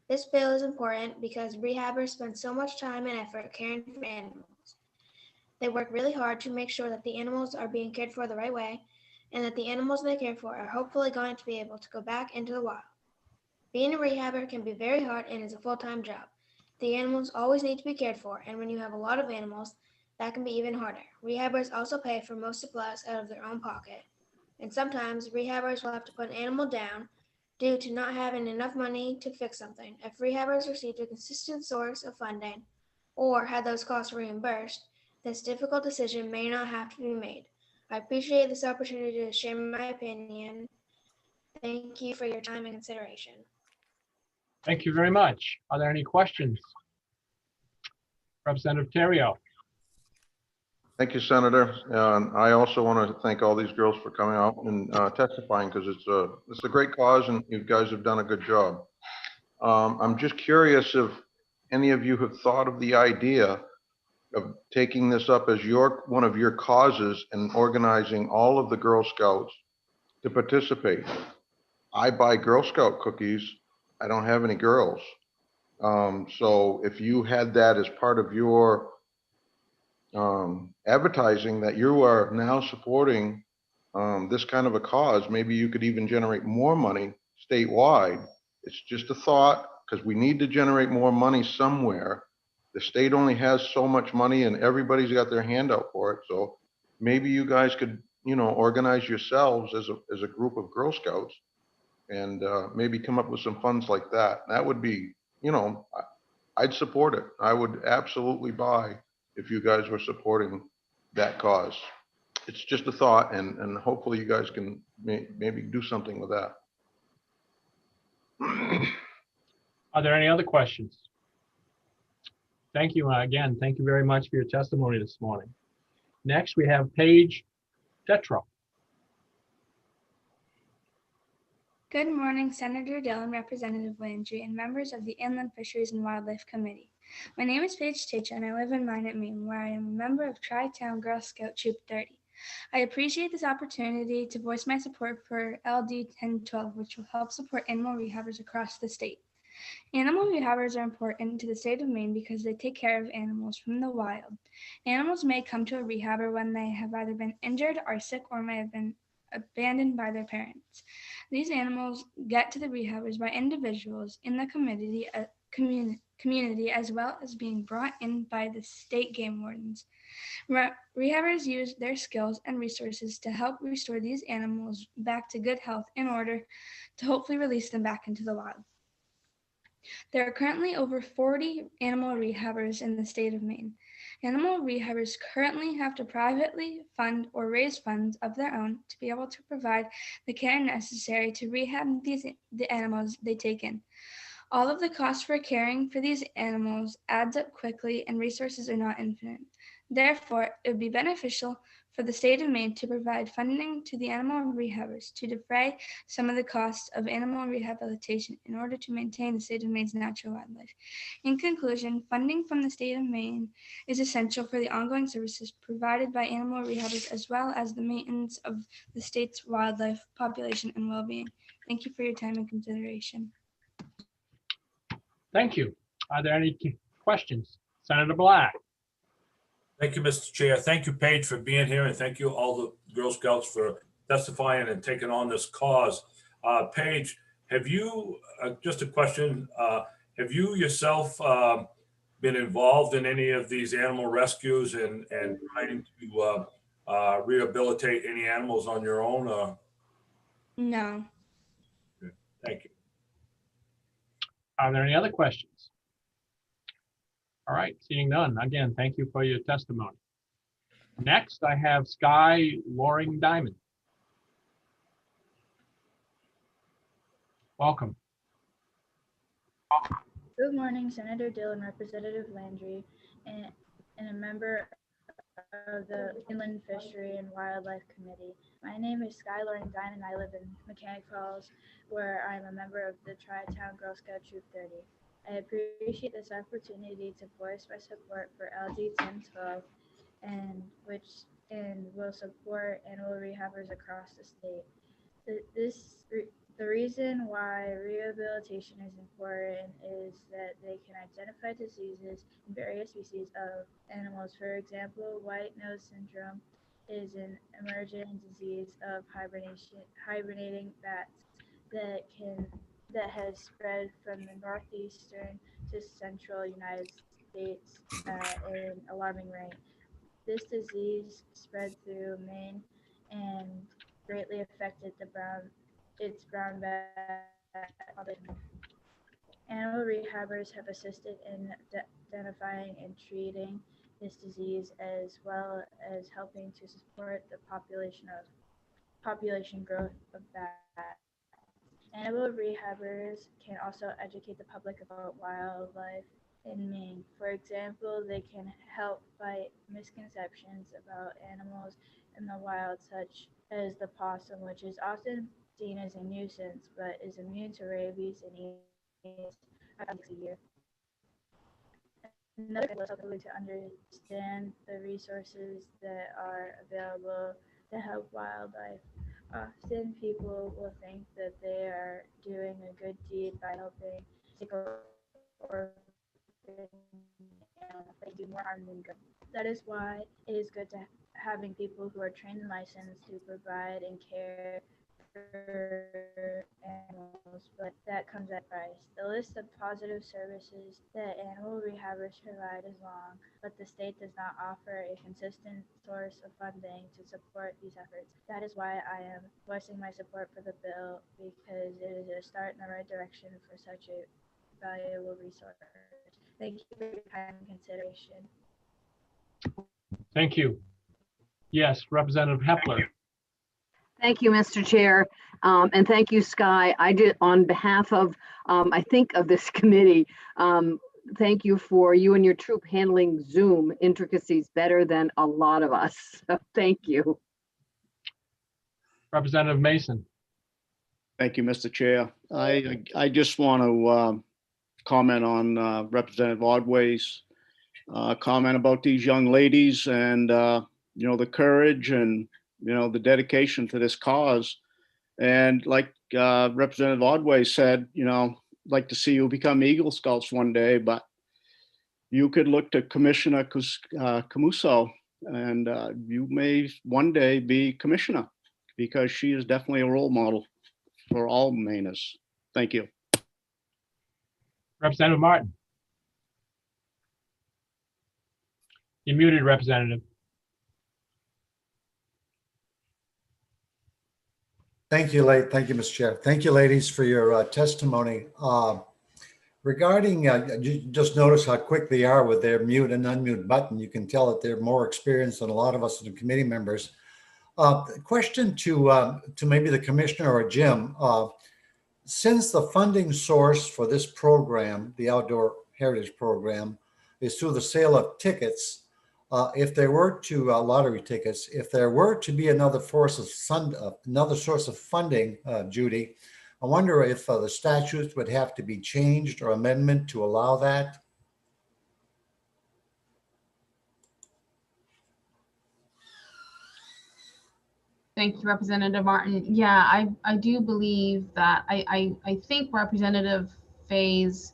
S20: This bill is important because rehabbers spend so much time and effort caring for animals. They work really hard to make sure that the animals are being cared for the right way, and that the animals they care for are hopefully going to be able to go back into the wild. Being a rehabber can be very hard and is a full-time job. The animals always need to be cared for, and when you have a lot of animals, that can be even harder. Rehabbers also pay for most supplies out of their own pocket, and sometimes rehabbers will have to put an animal down due to not having enough money to fix something. If rehabbers received a consistent source of funding or had those costs reimbursed, this difficult decision may not have to be made. I appreciate this opportunity to share my opinion. Thank you for your time and consideration.
S1: Thank you very much. Are there any questions? Representative Terrio.
S8: Thank you, Senator. I also want to thank all these girls for coming out and testifying, because it's a great cause and you guys have done a good job. I'm just curious if any of you have thought of the idea of taking this up as one of your causes and organizing all of the Girl Scouts to participate. I buy Girl Scout cookies. I don't have any girls. So if you had that as part of your advertising that you are now supporting this kind of a cause, maybe you could even generate more money statewide. It's just a thought, because we need to generate more money somewhere. The state only has so much money and everybody's got their hand out for it. So maybe you guys could, organize yourselves as a group of Girl Scouts and maybe come up with some funds like that. That would be, I'd support it. I would absolutely buy if you guys were supporting that cause. It's just a thought, and hopefully you guys can maybe do something with that.
S1: Are there any other questions? Thank you again. Thank you very much for your testimony this morning. Next, we have Paige Tetro.
S16: Good morning, Senator Dill and Representative Landry and members of the Inland Fisheries and Wildlife Committee. My name is Paige Tetro and I live in Minot, Maine, where I am a member of Tri-Town Girl Scout Troop 30. I appreciate this opportunity to voice my support for LD 1012, which will help support animal rehabbers across the state. Animal rehabbers are important to the state of Maine because they take care of animals from the wild. Animals may come to a rehabber when they have either been injured or sick or may have been abandoned by their parents. These animals get to the rehabbers by individuals in the community as well as being brought in by the state game wardens. Rehabbers use their skills and resources to help restore these animals back to good health in order to hopefully release them back into the wild. There are currently over 40 animal rehabbers in the state of Maine. Animal rehabbers currently have to privately fund or raise funds of their own to be able to provide the care necessary to rehab the animals they take in. All of the costs for caring for these animals adds up quickly and resources are not infinite. Therefore, it would be beneficial for the state of Maine to provide funding to the animal rehabbers to defray some of the costs of animal rehabilitation in order to maintain the state of Maine's natural wildlife. In conclusion, funding from the state of Maine is essential for the ongoing services provided by animal rehabbers as well as the maintenance of the state's wildlife population and well-being. Thank you for your time and consideration.
S1: Thank you. Are there any questions? Senator Black.
S7: Thank you, Mr. Chair. Thank you, Paige, for being here, and thank you all the Girl Scouts for testifying and taking on this cause. Paige, have you, just a question, have you yourself been involved in any of these animal rescues and trying to rehabilitate any animals on your own?
S16: No.
S7: Okay. Thank you.
S1: Are there any other questions? All right, seeing none. Again, thank you for your testimony. Next, I have Sky Loring Diamond. Welcome.
S21: Good morning, Senator Dill and Representative Landry, and a member of the Inland Fishery and Wildlife Committee. My name is Sky Loring Diamond and I live in Mechanic Falls, where I'm a member of the Tri-Town Girl Scout Troop 30. I appreciate this opportunity to voice my support for LD 1012 and will support animal rehabbers across the state. The reason why rehabilitation is important is that they can identify diseases in various species of animals. For example, white nose syndrome is an emergent disease of hibernating bats that has spread from the northeastern to central United States at an alarming rate. This disease spread through Maine and greatly affected its brown bat population. Animal rehabbers have assisted in identifying and treating this disease, as well as helping to support the population growth of bats. Animal rehabbers can also educate the public about wildlife in Maine. For example, they can help fight misconceptions about animals in the wild, such as the possum, which is often seen as a nuisance but is immune to rabies and eats a year. Another goal is hopefully to understand the resources that are available to help wildlife. Often people will think that they are doing a good deed by helping sick or they do more harm than good. That is why it is good to having people who are trained and licensed to provide and care for animals, but that comes at a price. The list of positive services that animal rehabbers provide is long, but the state does not offer a consistent source of funding to support these efforts. That is why I am voicing my support for the bill, because it is a start in the right direction for such a valuable resource. Thank you for your time and consideration.
S1: Thank you. Yes, Representative Hepler.
S18: Thank you, Mr. Chair. And thank you, Sky. I did on behalf of, I think of this committee, thank you for you and your troop handling Zoom intricacies better than a lot of us. So thank you.
S1: Representative Mason.
S6: Thank you, Mr. Chair. I just want to comment on Representative Ordway's comment about these young ladies and, the courage and, the dedication to this cause. And like Representative Ordway said, like to see you become Eagle Scouts one day, but you could look to Commissioner Camuso and you may one day be commissioner, because she is definitely a role model for all Mainers. Thank you.
S1: Representative Martin. You're muted, Representative.
S5: Thank you, Mr. Chair. Thank you, ladies, for your testimony. Regarding, you just notice how quick they are with their mute and unmute button. You can tell that they're more experienced than a lot of us as committee members. Question to maybe the commissioner or Jim. Since the funding source for this program, the Outdoor Heritage Program, is through the sale of tickets, if there were to lottery tickets, if there were to be another source of funding, Judy, I wonder if the statutes would have to be changed or amendment to allow that.
S12: Thank you, Representative Martin. Yeah, I do believe that I think Representative Fay's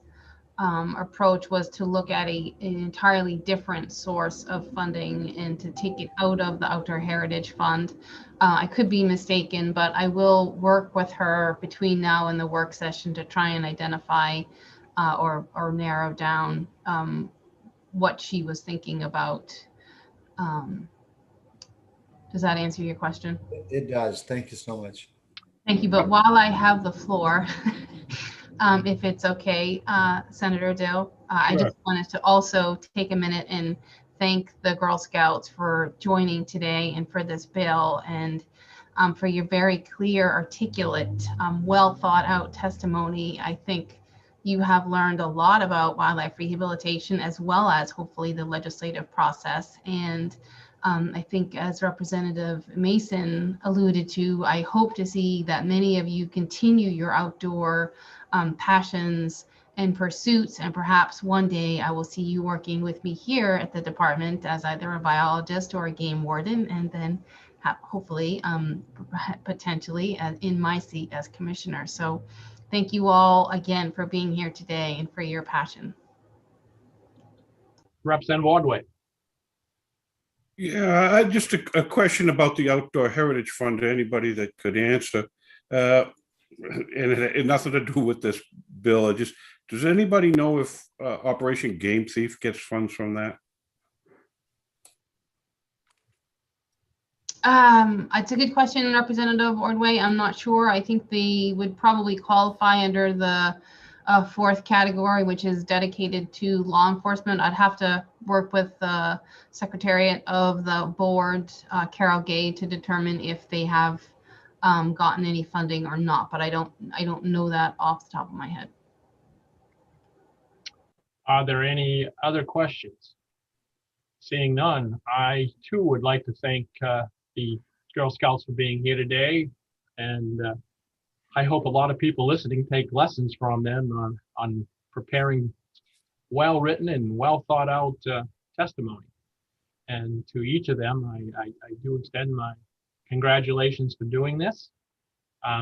S12: approach was to look at an entirely different source of funding and to take it out of the Outdoor Heritage Fund. I could be mistaken, but I will work with her between now and the work session to try and identify or narrow down what she was thinking about. Does that answer your question?
S5: It does. Thank you so much.
S12: Thank you. But while I have the floor, if it's okay, Senator Dill, I just wanted to also take a minute and thank the Girl Scouts for joining today and for this bill, and for your very clear, articulate, well thought out testimony. I think you have learned a lot about wildlife rehabilitation, as well as hopefully the legislative process. And I think, as Representative Mason alluded to, I hope to see that many of you continue your outdoor passions and pursuits, and perhaps one day I will see you working with me here at the department as either a biologist or a game warden, and then hopefully potentially in my seat as commissioner. So thank you all again for being here today and for your passion.
S1: Representative Ordway.
S9: Yeah, just a question about the Outdoor Heritage Fund, anybody that could answer. And it had nothing to do with this bill. Does anybody know if Operation Game Thief gets funds from that?
S12: It's a good question, Representative Ordway. I'm not sure. I think they would probably qualify under the fourth category, which is dedicated to law enforcement. I'd have to work with the Secretariat of the board, Carol Gay, to determine if they have gotten any funding or not, but I don't know that off the top of my head.
S1: Are there any other questions? Seeing none, I too would like to thank the Girl Scouts for being here today, and I hope a lot of people listening take lessons from them on preparing well-written and well-thought-out testimony. And to each of them, I do extend my congratulations for doing this.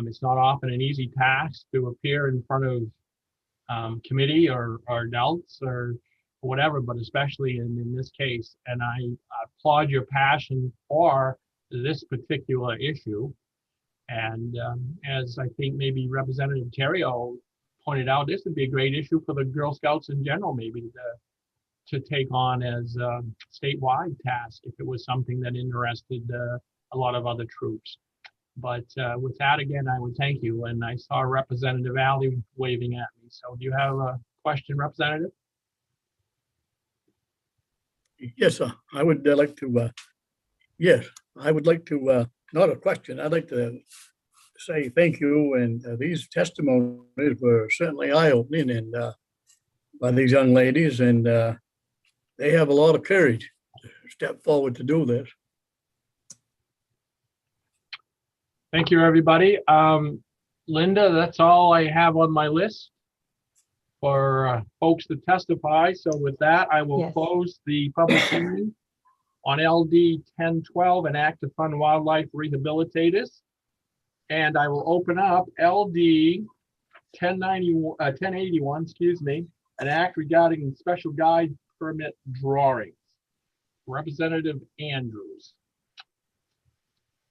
S1: It's not often an easy task to appear in front of committee or adults or whatever, but especially in this case. And I applaud your passion for this particular issue. And as I think maybe Representative Terrio pointed out, this would be a great issue for the Girl Scouts in general, maybe to take on as a statewide task if it was something that interested a lot of other troops. But with that, again, I would thank you. And I saw Representative Alley waving at me. So do you have a question, Representative?
S2: Yes, sir. I would like to, yes, I would like to, not a question, I'd like to say thank you. And these testimonies were certainly eye-opening and by these young ladies, and they have a lot of courage to step forward to do this.
S1: Thank you, everybody. Linda, that's all I have on my list for folks to testify. So with that, I will close the public hearing on LD 1012, an act to fund wildlife rehabilitators. And I will open up LD 1081, excuse me, an act regarding special guide permit drawings. Representative Andrews.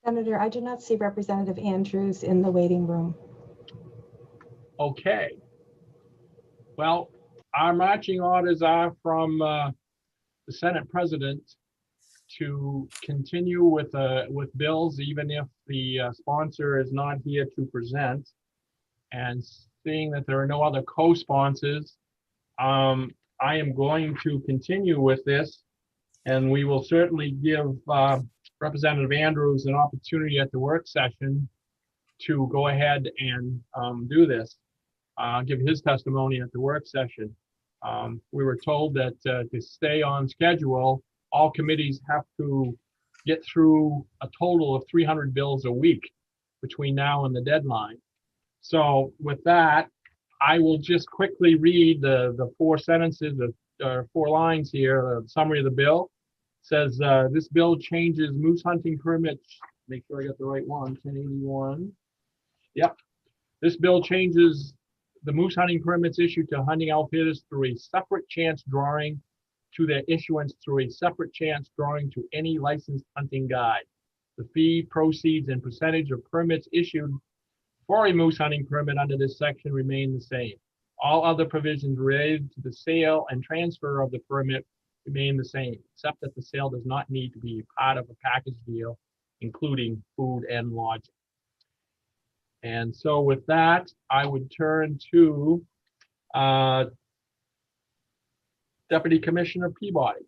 S3: Senator, I do not see Representative Andrews in the waiting room.
S1: Okay. Well, our marching orders are from the Senate President to continue with bills, even if the sponsor is not here to present. And seeing that there are no other co-sponsors, I am going to continue with this, and we will certainly give Representative Andrews an opportunity at the work session to go ahead and do this, give his testimony at the work session. We were told that to stay on schedule, all committees have to get through a total of 300 bills a week between now and the deadline. So with that, I will just quickly read the four sentences, the 4 lines here, a summary of the bill. It says this bill changes moose hunting permits. Make sure I got the right one, 1081. Yep. This bill changes the moose hunting permits issued to hunting outfitters through a separate chance drawing to their issuance through a separate chance drawing to any licensed hunting guide. The fee, proceeds, and percentage of permits issued for a moose hunting permit under this section remain the same. All other provisions related to the sale and transfer of the permit remain the same, except that the sale does not need to be part of a package deal, including food and lodging. And so with that, I would turn to Deputy Commissioner Peabody.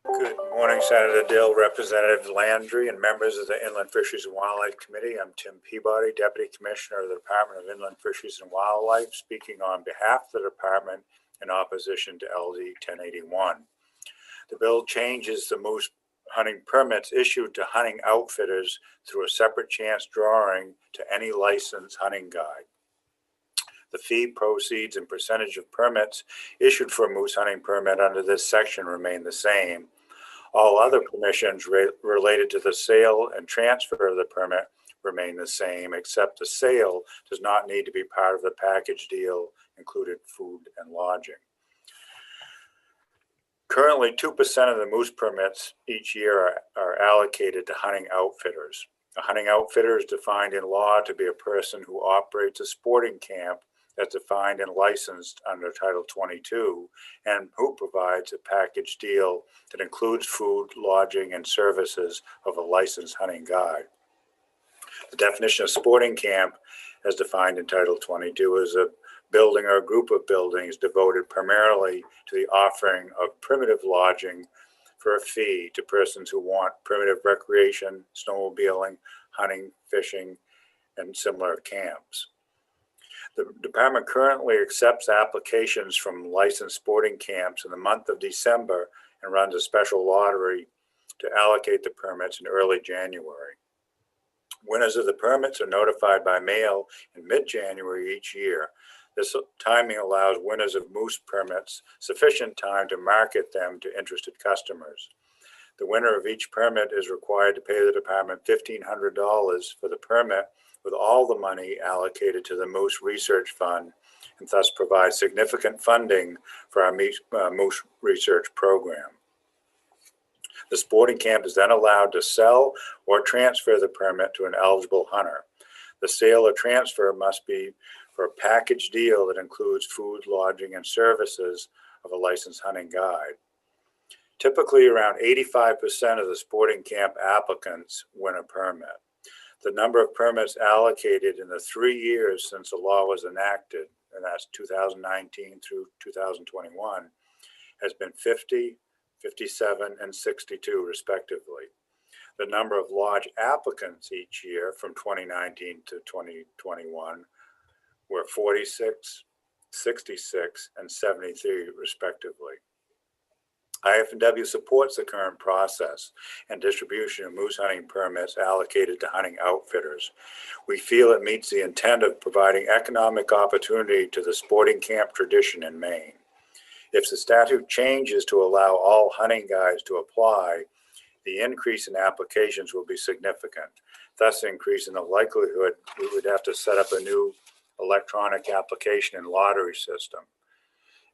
S11: Good morning, Senator Dill, Representative Landry, and members of the Inland Fisheries and Wildlife Committee. I'm Tim Peabody, Deputy Commissioner of the Department of Inland Fisheries and Wildlife, speaking on behalf of the department in opposition to LD 1081. The bill changes the moose hunting permits issued to hunting outfitters through a separate chance drawing to any licensed hunting guide. The fee, proceeds, and percentage of permits issued for a moose hunting permit under this section remain the same. All other permissions related to the sale and transfer of the permit remain the same, except the sale does not need to be part of the package deal, including food and lodging. Currently, 2% of the moose permits each year are allocated to hunting outfitters. A hunting outfitter is defined in law to be a person who operates a sporting camp that's defined and licensed under Title 22 and who provides a package deal that includes food, lodging, and services of a licensed hunting guide. The definition of sporting camp, as defined in Title 22, is a building or a group of buildings devoted primarily to the offering of primitive lodging for a fee to persons who want primitive recreation, snowmobiling, hunting, fishing, and similar camps. The department currently accepts applications from licensed sporting camps in the month of December and runs a special lottery to allocate the permits in early January. Winners of the permits are notified by mail in mid-January each year. This timing allows winners of moose permits sufficient time to market them to interested customers. The winner of each permit is required to pay the department $1,500 for the permit, with all the money allocated to the Moose Research Fund, and thus provide significant funding for our moose research program. The sporting camp is then allowed to sell or transfer the permit to an eligible hunter. The sale or transfer must be for a package deal that includes food, lodging, and services of a licensed hunting guide. Typically, around 85% of the sporting camp applicants win a permit. The number of permits allocated in the 3 years since the law was enacted, and that's 2019 through 2021, has been 50, 57, and 62 respectively. The number of lodge applicants each year from 2019 to 2021 were 46, 66, and 73 respectively. IFW supports the current process and distribution of moose hunting permits allocated to hunting outfitters. We feel it meets the intent of providing economic opportunity to the sporting camp tradition in Maine. If the statute changes to allow all hunting guides to apply, the increase in applications will be significant, thus increasing the likelihood we would have to set up a new electronic application and lottery system.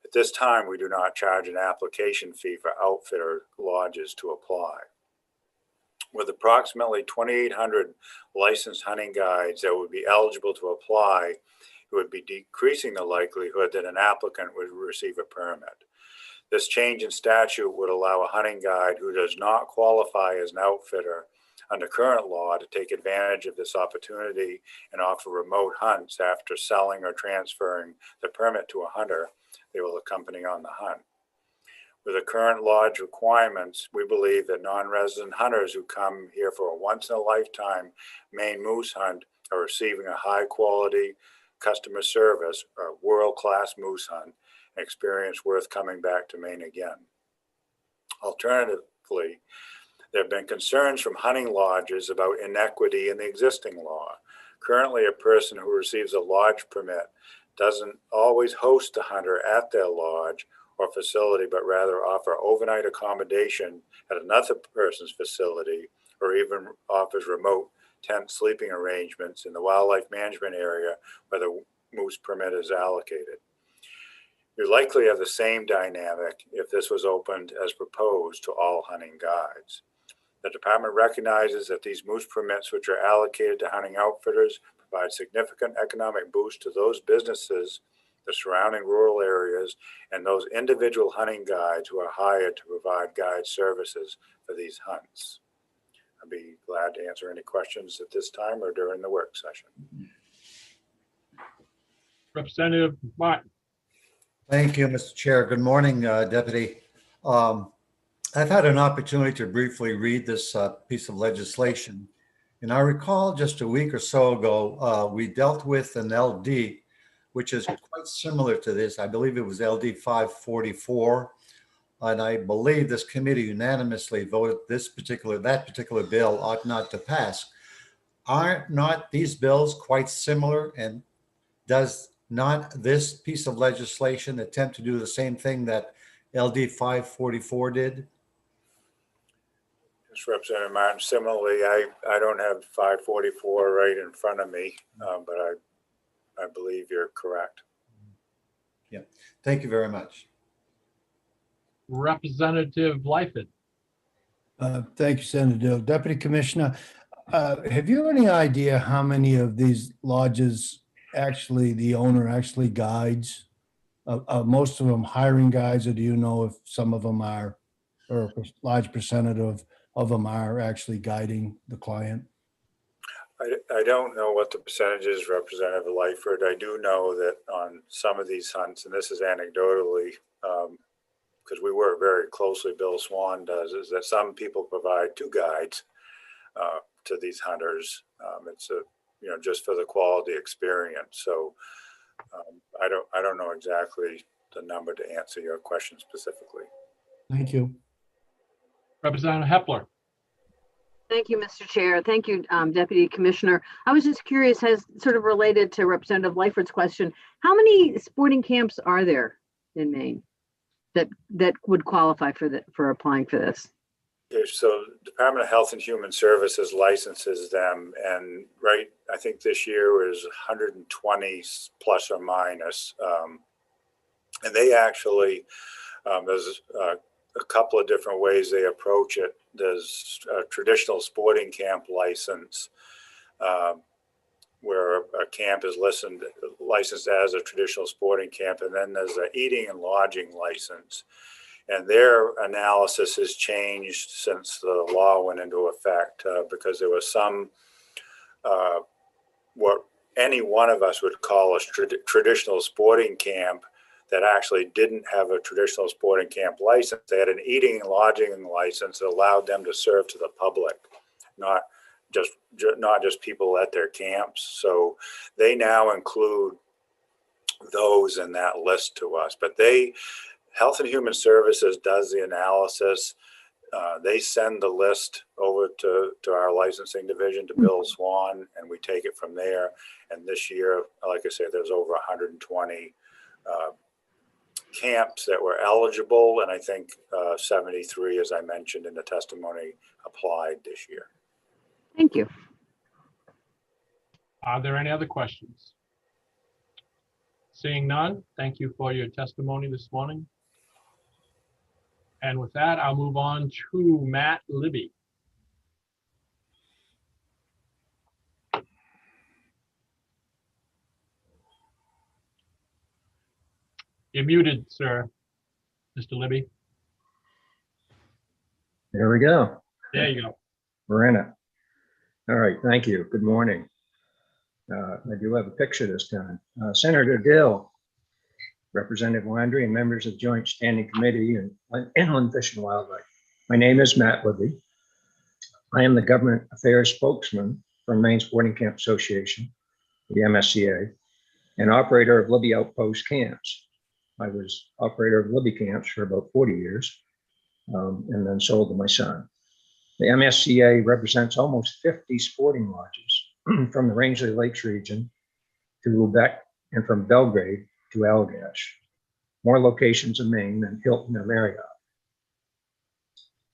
S11: At this time, we do not charge an application fee for outfitter lodges to apply. With approximately 2,800 licensed hunting guides that would be eligible to apply, it would be decreasing the likelihood that an applicant would receive a permit. This change in statute would allow a hunting guide who does not qualify as an outfitter under current law to take advantage of this opportunity and offer remote hunts after selling or transferring the permit to a hunter they will accompany on the hunt. With the current lodge requirements, we believe that non-resident hunters who come here for a once-in-a-lifetime Maine moose hunt are receiving a high-quality customer service or world-class moose hunt, an experience worth coming back to Maine again. Alternatively, there have been concerns from hunting lodges about inequity in the existing law. Currently, a person who receives a lodge permit doesn't always host a hunter at their lodge or facility, but rather offer overnight accommodation at another person's facility, or even offers remote tent sleeping arrangements in the wildlife management area where the moose permit is allocated. You likely have the same dynamic if this was opened as proposed to all hunting guides. The department recognizes that these moose permits, which are allocated to hunting outfitters, provide significant economic boost to those businesses, the surrounding rural areas, and those individual hunting guides who are hired to provide guide services for these hunts. I'd be glad to answer any questions at this time or during the work session.
S1: Representative Martin.
S5: Thank you, Mr. Chair. Good morning, Deputy. I've had an opportunity to briefly read this piece of legislation. And I recall just a week or so ago, we dealt with an LD, which is quite similar to this. I believe it was LD 544. And I believe this committee unanimously voted that particular bill ought not to pass. Are not these bills quite similar? And does not this piece of legislation attempt to do the same thing that LD 544 did?
S11: Representative Martin, similarly, I don't have 544 right in front of me, but I believe you're correct.
S5: Yeah, thank you very much.
S1: Representative Lyford.
S4: Thank you, Senator Dill. Deputy Commissioner, have you any idea how many of these lodges actually the owner actually guides? Most of them hiring guides, or do you know if some of them are, or a large percentage of them are actually guiding the client?
S11: I don't know what the percentage is, Representative Lyford. I do know that on some of these hunts, and this is anecdotally, because we work very closely, Bill Swan does, is that some people provide 2 guides to these hunters. It's just for the quality experience. So I don't know exactly the number to answer your question specifically.
S4: Thank you.
S1: Representative Hepler.
S18: Thank you, Mr. Chair. Thank you, Deputy Commissioner. I was just curious, as sort of related to Representative Lyford's question, how many sporting camps are there in Maine that would qualify for applying for this?
S11: So Department of Health and Human Services licenses them, and I think this year is 120 plus or minus. And they actually, there's a couple of different ways they approach it. There's a traditional sporting camp license, where a camp is licensed as a traditional sporting camp, and then there's an eating and lodging license. And their analysis has changed since the law went into effect, because there was some, what any one of us would call a traditional sporting camp that actually didn't have a traditional sporting camp license. They had an eating and lodging license that allowed them to serve to the public, not just people at their camps. So they now include those in that list to us. But Health and Human Services does the analysis. They send the list over to our licensing division, to Bill Swan, and we take it from there. And this year, like I said, there's over 120 camps that were eligible, and I think 73, as I mentioned in the testimony, applied this year.
S18: Thank you.
S1: Are there any other questions? Seeing none, thank you for your testimony this morning. And with that, I'll move on to Matt Libby. You're muted, sir. Mr. Libby.
S22: There we go.
S1: There you go.
S22: We're in it. All right, thank you. Good morning. I do have a picture this time. Senator Dill, Representative Landry, and members of the Joint Standing Committee and Inland Fish and Wildlife. My name is Matt Libby. I am the Government Affairs Spokesman for Maine Sporting Camp Association, the MSCA, and operator of Libby Outpost Camps. I was operator of Libby Camps for about 40 years, and then sold to my son. The MSCA represents almost 50 sporting lodges from the Rangeley Lakes region to Lubec and from Belgrade to Allagash. More locations in Maine than Hilton or Marriott.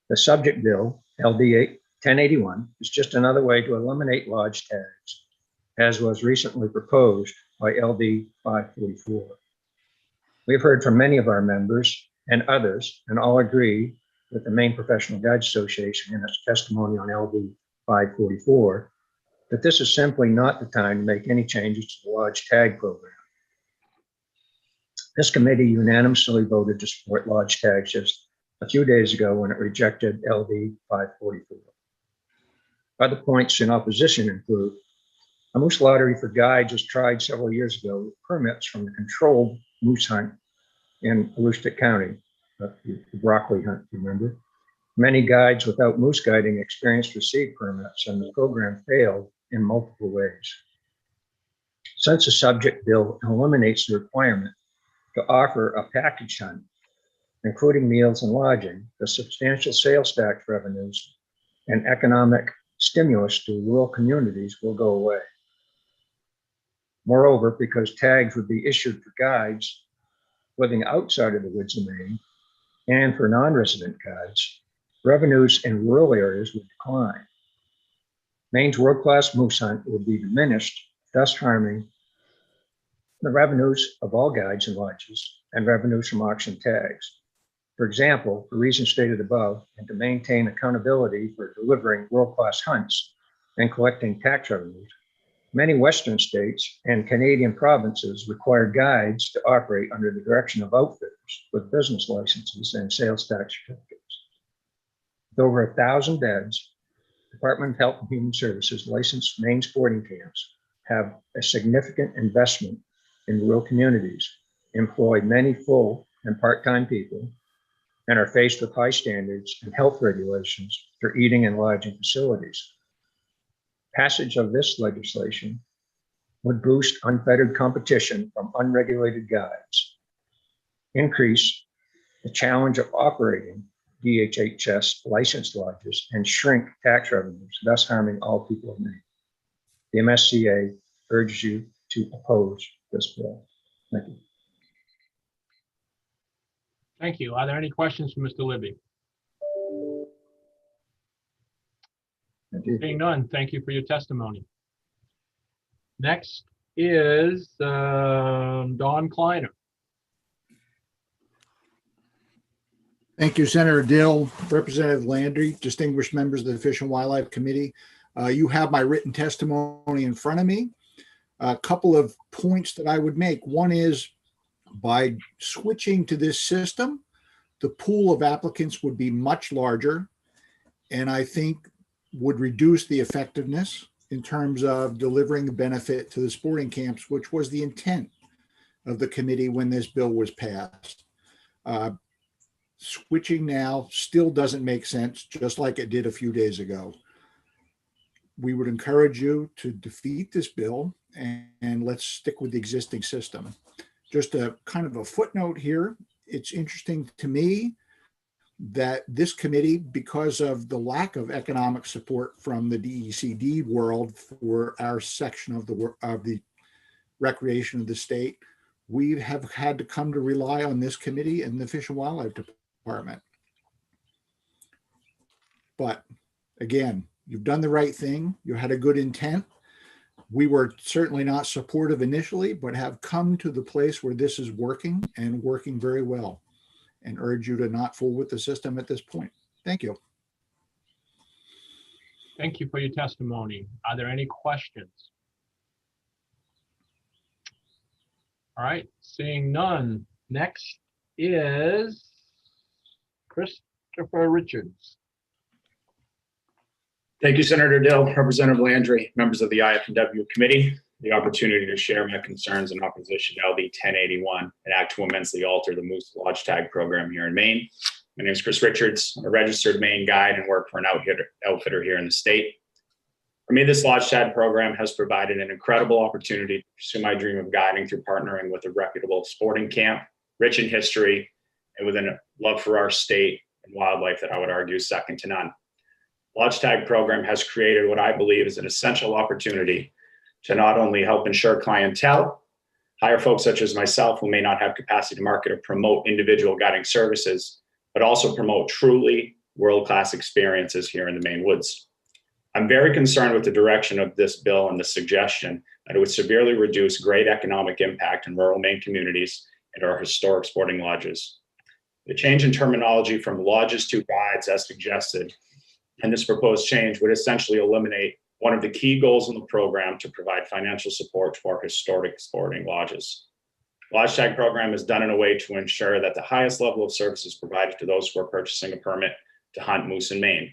S22: The subject bill, LD 1081, is just another way to eliminate lodge tags, as was recently proposed by LD 544. We've heard from many of our members and others, and all agree with the Maine Professional Guides Association in its testimony on LD 544, that this is simply not the time to make any changes to the lodge tag program. This committee unanimously voted to support lodge tags just a few days ago when it rejected LD 544. Other points in opposition include a moose lottery for guides was tried several years ago with permits from the controlled moose hunt in Aroostook County, the broccoli hunt, remember? Many guides without moose guiding experience received permits, and the program failed in multiple ways. Since the subject bill eliminates the requirement to offer a package hunt, including meals and lodging, the substantial sales tax revenues and economic stimulus to rural communities will go away. Moreover, because tags would be issued for guides living outside of the woods of Maine and for non-resident guides, revenues in rural areas would decline. Maine's world-class moose hunt would be diminished, thus harming the revenues of all guides and lodges and revenues from auction tags. For example, for reasons stated above, and to maintain accountability for delivering world-class hunts and collecting tax revenues, many Western states and Canadian provinces require guides to operate under the direction of outfitters with business licenses and sales tax certificates. With over 1,000 beds, Department of Health and Human Services licensed Maine sporting camps have a significant investment in rural communities, employ many full and part-time people, and are faced with high standards and health regulations for eating and lodging facilities. Passage of this legislation would boost unfettered competition from unregulated guides, increase the challenge of operating DHHS licensed lodges, and shrink tax revenues, thus harming all people of Maine. The MSCA urges you to oppose this bill. Thank you.
S1: Thank you. Are there any questions for Mr. Libby?
S22: Thank you.
S1: Seeing none, thank you for your testimony. Next is Don Kleiner.
S13: Thank you, Senator Dill, Representative Landry, distinguished members of the Fish and Wildlife Committee. You have my written testimony in front of me. A couple of points that I would make. One is, by switching to this system, the pool of applicants would be much larger, and I think would reduce the effectiveness in terms of delivering benefit to the sporting camps, which was the intent of the committee when this bill was passed. Switching now still doesn't make sense, just like it did a few days ago. We would encourage you to defeat this bill and let's stick with the existing system. Just a kind of a footnote here. It's interesting to me that this committee, because of the lack of economic support from the DECD world for our section of the recreation of the state, we have had to come to rely on this committee and the Fish and Wildlife Department. But again, you've done the right thing. You had a good intent. We were certainly not supportive initially, but have come to the place where this is working and working very well, and urge you to not fool with the system at this point. Thank you.
S1: Thank you for your testimony. Are there any questions? All right, seeing none. Next is Christopher Richards.
S14: Thank you, Senator Dill, Representative Landry, members of the IFW Committee, the opportunity to share my concerns in opposition to LD 1081, an act to immensely alter the Moose Lodge Tag program here in Maine. My name is Chris Richards. I'm a registered Maine guide and work for an outfitter here in the state. For me, this Lodge Tag program has provided an incredible opportunity to pursue my dream of guiding through partnering with a reputable sporting camp, rich in history, and with a love for our state and wildlife that I would argue is second to none. Lodge Tag program has created what I believe is an essential opportunity to not only help ensure clientele, hire folks such as myself who may not have capacity to market or promote individual guiding services, but also promote truly world-class experiences here in the Maine woods. I'm very concerned with the direction of this bill and the suggestion that it would severely reduce great economic impact in rural Maine communities and our historic sporting lodges. The change in terminology from lodges to guides as suggested, and this proposed change would essentially eliminate one of the key goals in the program to provide financial support to our historic sporting lodges. Lodge Tag program is done in a way to ensure that the highest level of service is provided to those who are purchasing a permit to hunt moose in Maine.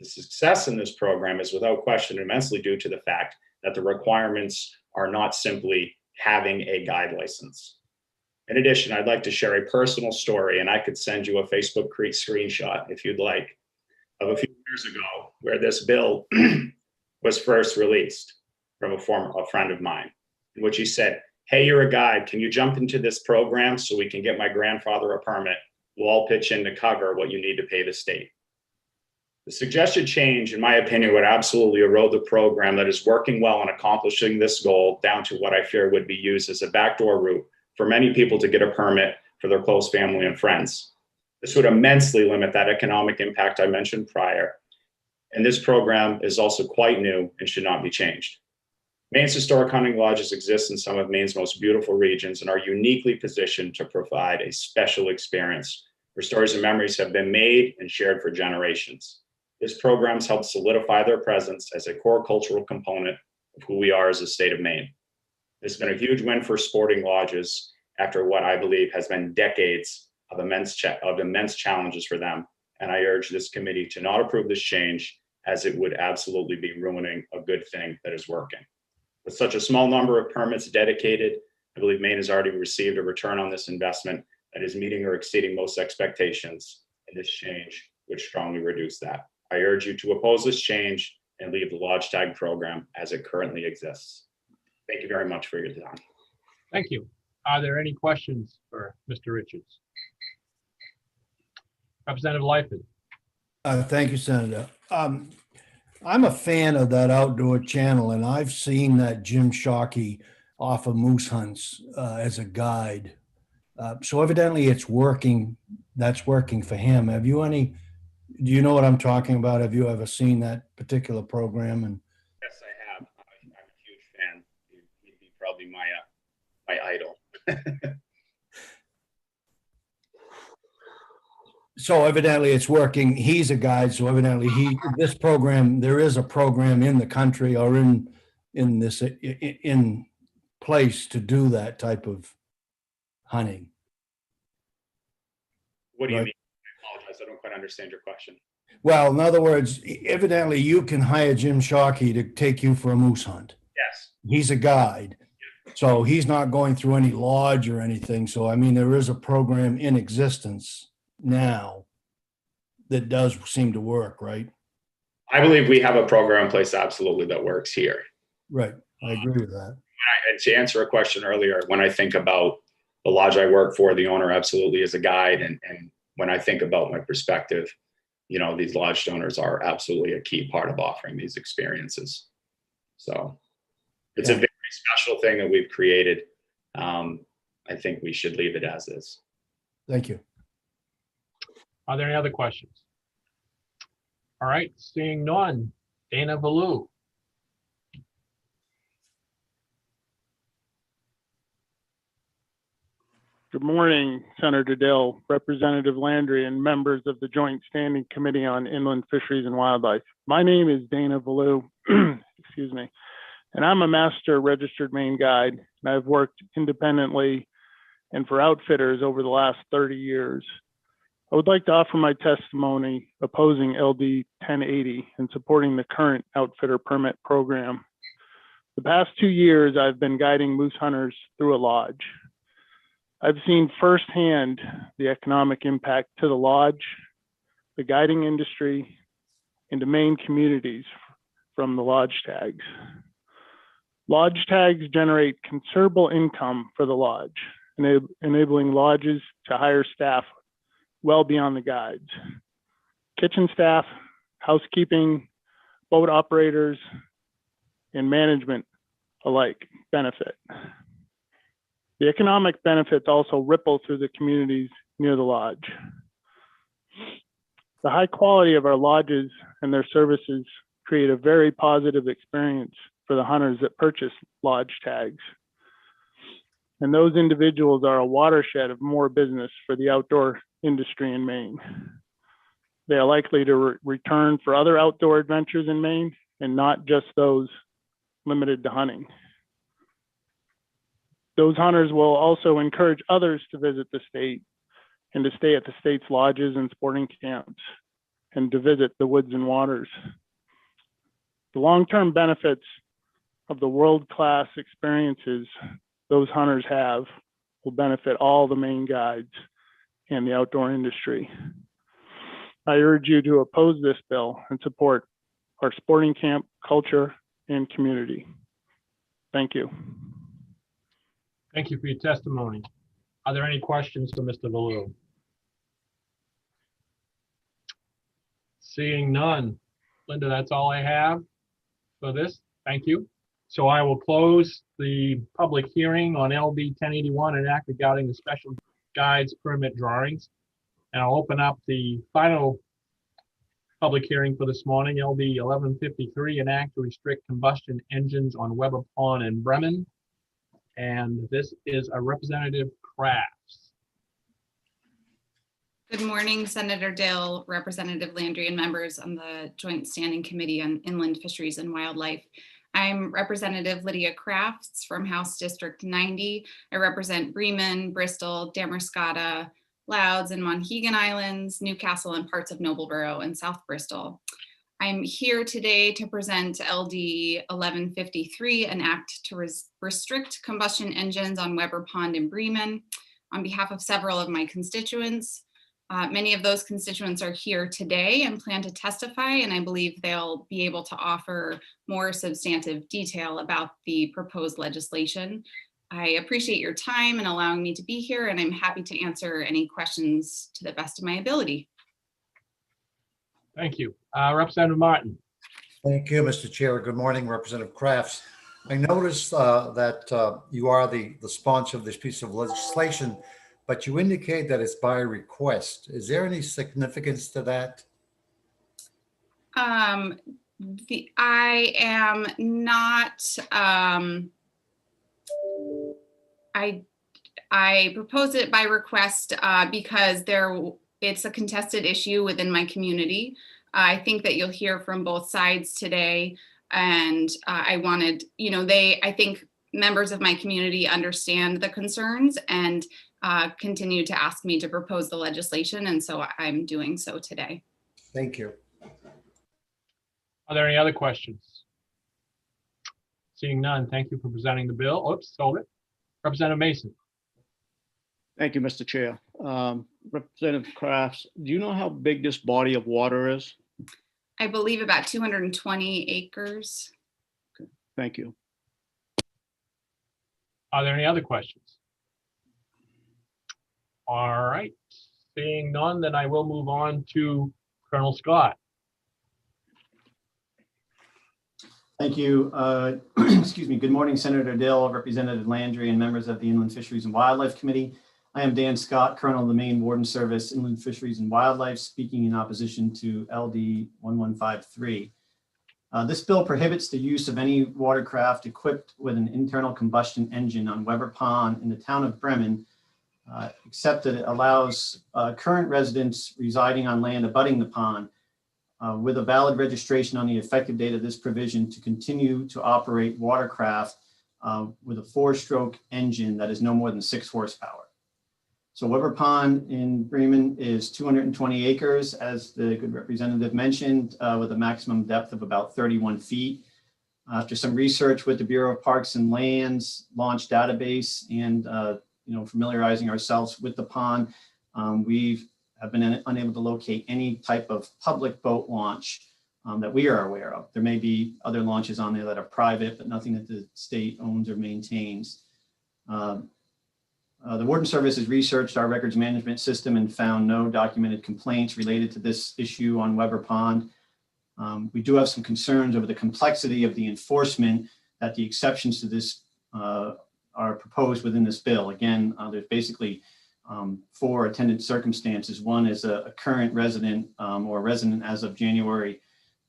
S14: The success in this program is without question immensely due to the fact that the requirements are not simply having a guide license. In addition, I'd like to share a personal story, and I could send you a Facebook screenshot if you'd like, of a few years ago where this bill was first released from a friend of mine, in which he said, "Hey, you're a guide. Can you jump into this program so we can get my grandfather a permit? We'll all pitch in to cover what you need to pay the state." The suggested change, in my opinion, would absolutely erode the program that is working well on accomplishing this goal down to what I fear would be used as a backdoor route for many people to get a permit for their close family and friends. This would immensely limit that economic impact I mentioned prior. And this program is also quite new and should not be changed. Maine's historic hunting lodges exist in some of Maine's most beautiful regions and are uniquely positioned to provide a special experience where stories and memories have been made and shared for generations. This program's helped solidify their presence as a core cultural component of who we are as a state of Maine. It's been a huge win for sporting lodges after what I believe has been decades of immense challenges for them. And I urge this committee to not approve this change, as it would absolutely be ruining a good thing that is working. With such a small number of permits dedicated, I believe Maine has already received a return on this investment that is meeting or exceeding most expectations, and this change would strongly reduce that. I urge you to oppose this change and leave the Lodge Tag program as it currently exists. Thank you very much for your time.
S1: Thank you. Are there any questions for Mr. Richards? Representative Lightfoot.
S4: Thank you, Senator. I'm a fan of that outdoor channel, and I've seen that Jim Shockey offer moose hunts as a guide. So evidently it's working. That's working for him. Do you know what I'm talking about? Have you ever seen that particular program? And
S14: yes, I have. I'm a huge fan. He'd be probably my idol.
S4: so evidently it's working. He's a guide. So evidently this program, there is a program in the country or in place to do that type of hunting.
S14: What do you mean? I apologize. I don't quite understand your question.
S4: Well, in other words, evidently you can hire Jim Shockey to take you for a moose hunt.
S14: Yes.
S4: He's a guide. So he's not going through any lodge or anything. So, I mean, there is a program in existence now that does seem to work, right?
S14: I believe we have a program in place absolutely that works here.
S4: Right. I agree with that.
S14: And to answer a question earlier, when I think about the lodge I work for, the owner absolutely is a guide. And when I think about my perspective, you know, these lodge owners are absolutely a key part of offering these experiences. So it's a very special thing that we've created. I think we should leave it as is.
S4: Thank you.
S1: Are there any other questions? All right, seeing none. Dana Valou.
S10: Good morning, Senator Dill, Representative Landry, and members of the Joint Standing Committee on Inland Fisheries and Wildlife. My name is Dana Valou, excuse me, and I'm a master registered Maine guide, and I've worked independently and for outfitters over the last 30 years. I would like to offer my testimony opposing LD 1080 and supporting the current outfitter permit program. The past 2 years, I've been guiding moose hunters through a lodge. I've seen firsthand the economic impact to the lodge, the guiding industry, and to Maine communities from the lodge tags. Lodge tags generate considerable income for the lodge, enabling lodges to hire staff well beyond the guides. Kitchen staff, housekeeping, boat operators, and management alike benefit. The economic benefits also ripple through the communities near the lodge. The high quality of our lodges and their services create a very positive experience for the hunters that purchase lodge tags. And those individuals are a watershed of more business for the outdoor industry in Maine. They are likely to return for other outdoor adventures in Maine and not just those limited to hunting. Those hunters will also encourage others to visit the state and to stay at the state's lodges and sporting camps and to visit the woods and waters. The long-term benefits of the world-class experiences those hunters have will benefit all the Maine guides and the outdoor industry. I urge you to oppose this bill and support our sporting camp culture and community. Thank you.
S1: Thank you for your testimony. Are there any questions for Mr. Valou? Seeing none. Linda, that's all I have for this. Thank you. So I will close the public hearing on LD 1081, an act regarding the special guides permit drawings. And I'll open up the final public hearing for this morning, LD 1153, an act to restrict combustion engines on Weber Pond and Bremen. And this is a Representative Crafts.
S15: Good morning, Senator Dill, Representative Landry, and members on the Joint Standing Committee on Inland Fisheries and Wildlife. I'm Representative Lydia Crafts from House District 90. I represent Bremen, Bristol, Damascotta, Louds, and Monhegan Islands, Newcastle, and parts of Noblesboro and South Bristol. I'm here today to present LD 1153, an act to restrict combustion engines on Weber Pond in Bremen, on behalf of several of my constituents. Many of those constituents are here today and plan to testify, and I believe they'll be able to offer more substantive detail about the proposed legislation. I appreciate your time and allowing me to be here, and I'm happy to answer any questions to the best of my ability.
S1: Thank you. Representative Martin.
S5: Thank you, Mr. Chair. Good morning, Representative Crafts. I noticed that you are the sponsor of this piece of legislation, but you indicate that it's by request. Is there any significance to that?
S15: I am not, I proposed it by request because it's a contested issue within my community. I think that you'll hear from both sides today, and I wanted, I think members of my community understand the concerns and continue to ask me to propose the legislation, and so I'm doing so today.
S5: Thank you.
S1: Are there any other questions? Seeing none, thank you for presenting the bill. Oops, hold it. Representative Mason.
S6: Thank you, Mr. Chair. Representative Crafts, do you know how big this body of water is?
S15: I believe about 220 acres.
S6: Okay, thank you.
S1: Are there any other questions? All right, seeing none, then I will move on to Colonel Scott.
S17: Thank you. Excuse me. Good morning, Senator Dill, Representative Landry, and members of the Inland Fisheries and Wildlife Committee. I am Dan Scott, Colonel of the Maine Warden Service, Inland Fisheries and Wildlife, speaking in opposition to LD 1153. This bill prohibits the use of any watercraft equipped with an internal combustion engine on Weber Pond in the town of Bremen, except that it allows current residents residing on land abutting the pond with a valid registration on the effective date of this provision to continue to operate watercraft with a 4-stroke engine that is no more than 6 horsepower. So Weber Pond in Bremen is 220 acres, as the good representative mentioned, with a maximum depth of about 31 feet. After some research with the Bureau of Parks and Lands launch database and familiarizing ourselves with the pond, we have been unable to locate any type of public boat launch that we are aware of. There may be other launches on there that are private, but nothing that the state owns or maintains. The Warden Service has researched our records management system and found no documented complaints related to this issue on Weber Pond. We do have some concerns over the complexity of the enforcement that the exceptions to this are proposed within this bill. Again, there's basically 4 attendant circumstances. One is a current resident or resident as of January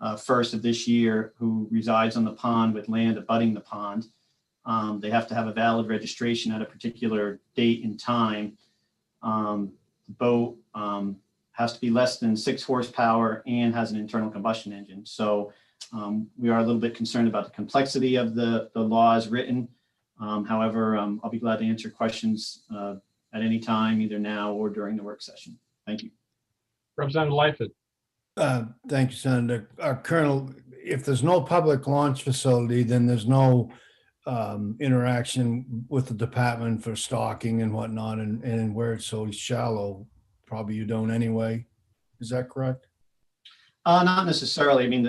S17: 1st of this year who resides on the pond with land abutting the pond. They have to have a valid registration at a particular date and time. The boat has to be less than 6 horsepower and has an internal combustion engine. So we are a little bit concerned about the complexity of the law as written. However, I'll be glad to answer questions at any time, either now or during the work session. Thank you.
S1: Representative Lightfoot.
S4: Thank you, Senator. Colonel, if there's no public launch facility, then there's no interaction with the department for stocking and whatnot, and where it's so shallow, probably you don't anyway. Is that correct?
S17: Not necessarily. I mean,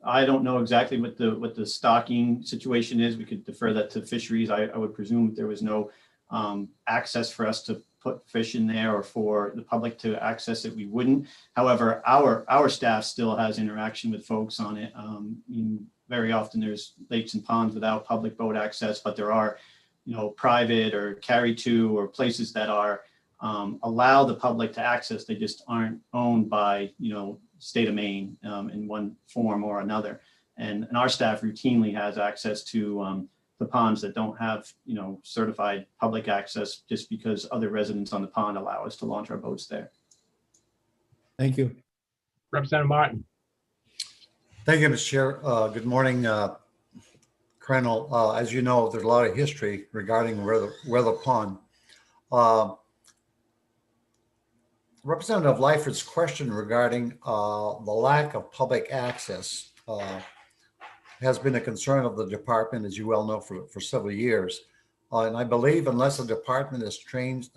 S17: I don't know exactly what the stocking situation is. We could defer that to fisheries. I would presume if there was no access for us to put fish in there or for the public to access it, we wouldn't. However, our staff still has interaction with folks on it. Very often there's lakes and ponds without public boat access, but there are, private or carry to or places that are allow the public to access. They just aren't owned by, state of Maine in one form or another. And our staff routinely has access to the ponds that don't have, certified public access just because other residents on the pond allow us to launch our boats there.
S4: Thank you.
S1: Representative Martin.
S5: Thank you, Mr. Chair. Good morning, Colonel. As you know, there's a lot of history regarding Weather Pond. Representative Lyford's question regarding the lack of public access has been a concern of the department, as you well know, for several years. And I believe unless the department has changed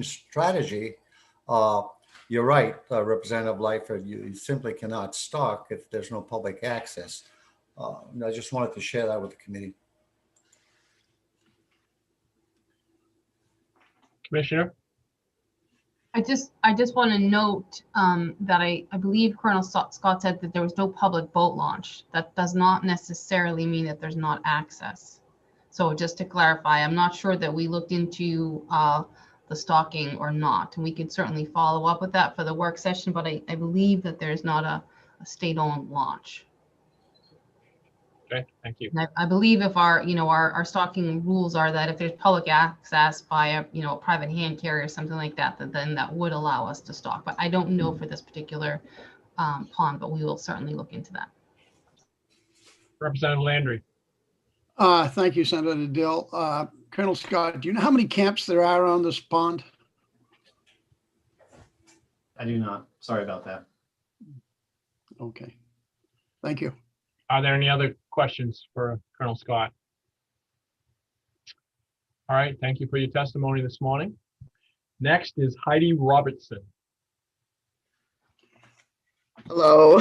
S5: strategy, you're right, Representative Lyford, you simply cannot stock if there's no public access. I just wanted to share that with the committee.
S1: Commissioner?
S12: I just want to note that I believe Colonel Scott said that there was no public boat launch. That does not necessarily mean that there's not access. So just to clarify, I'm not sure that we looked into the stocking or not. And we could certainly follow up with that for the work session, but I believe that there's not a state-owned launch.
S1: Okay, thank you.
S12: And I believe if our stocking rules are that if there's public access by a private hand carrier or something like that, then that would allow us to stock. But I don't know for this particular pond, but we will certainly look into that.
S1: Representative Landry.
S19: Thank you, Senator Dill. Colonel Scott, do you know how many camps there are on this pond?
S17: I do not. Sorry about that.
S19: Okay. Thank you.
S1: Are there any other questions for Colonel Scott? All right, thank you for your testimony this morning. Next is Heidi Robertson.
S20: Hello.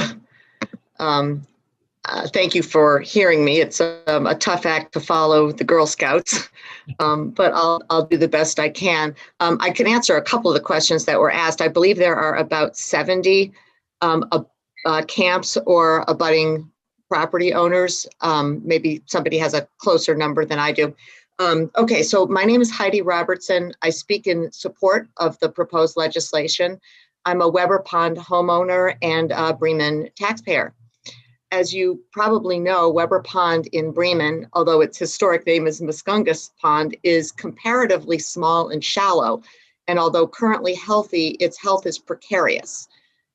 S20: Thank you for hearing me. It's a tough act to follow, the Girl Scouts, but I'll do the best I can. I can answer a couple of the questions that were asked. I believe there are about 70 camps or abutting property owners. Maybe somebody has a closer number than I do. Okay, so my name is Heidi Robertson. I speak in support of the proposed legislation. I'm a Weber Pond homeowner and a Bremen taxpayer. As you probably know, Weber Pond in Bremen, although its historic name is Muskungus Pond, is comparatively small and shallow. And although currently healthy, its health is precarious.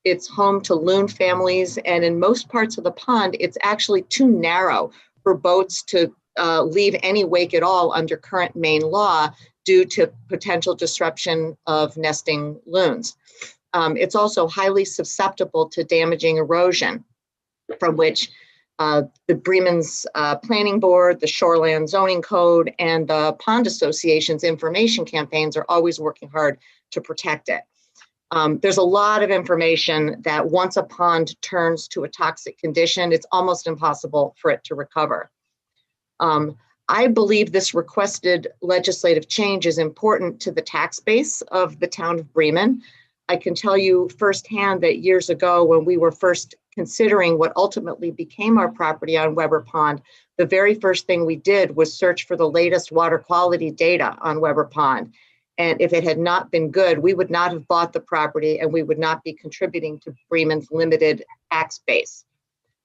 S20: It's home to loon families, and in most parts of the pond, it's actually too narrow for boats to leave any wake at all under current Maine law due to potential disruption of nesting loons. It's also highly susceptible to damaging erosion, from which the Bremen's Planning Board, the Shoreland Zoning Code, and the Pond Association's information campaigns are always working hard to protect it. There's a lot of information that once a pond turns to a toxic condition, it's almost impossible for it to recover. I believe this requested legislative change is important to the tax base of the town of Bremen. I can tell you firsthand that years ago, when we were first considering what ultimately became our property on Weber Pond, the very first thing we did was search for the latest water quality data on Weber Pond. And if it had not been good, we would not have bought the property and we would not be contributing to Bremen's limited tax base.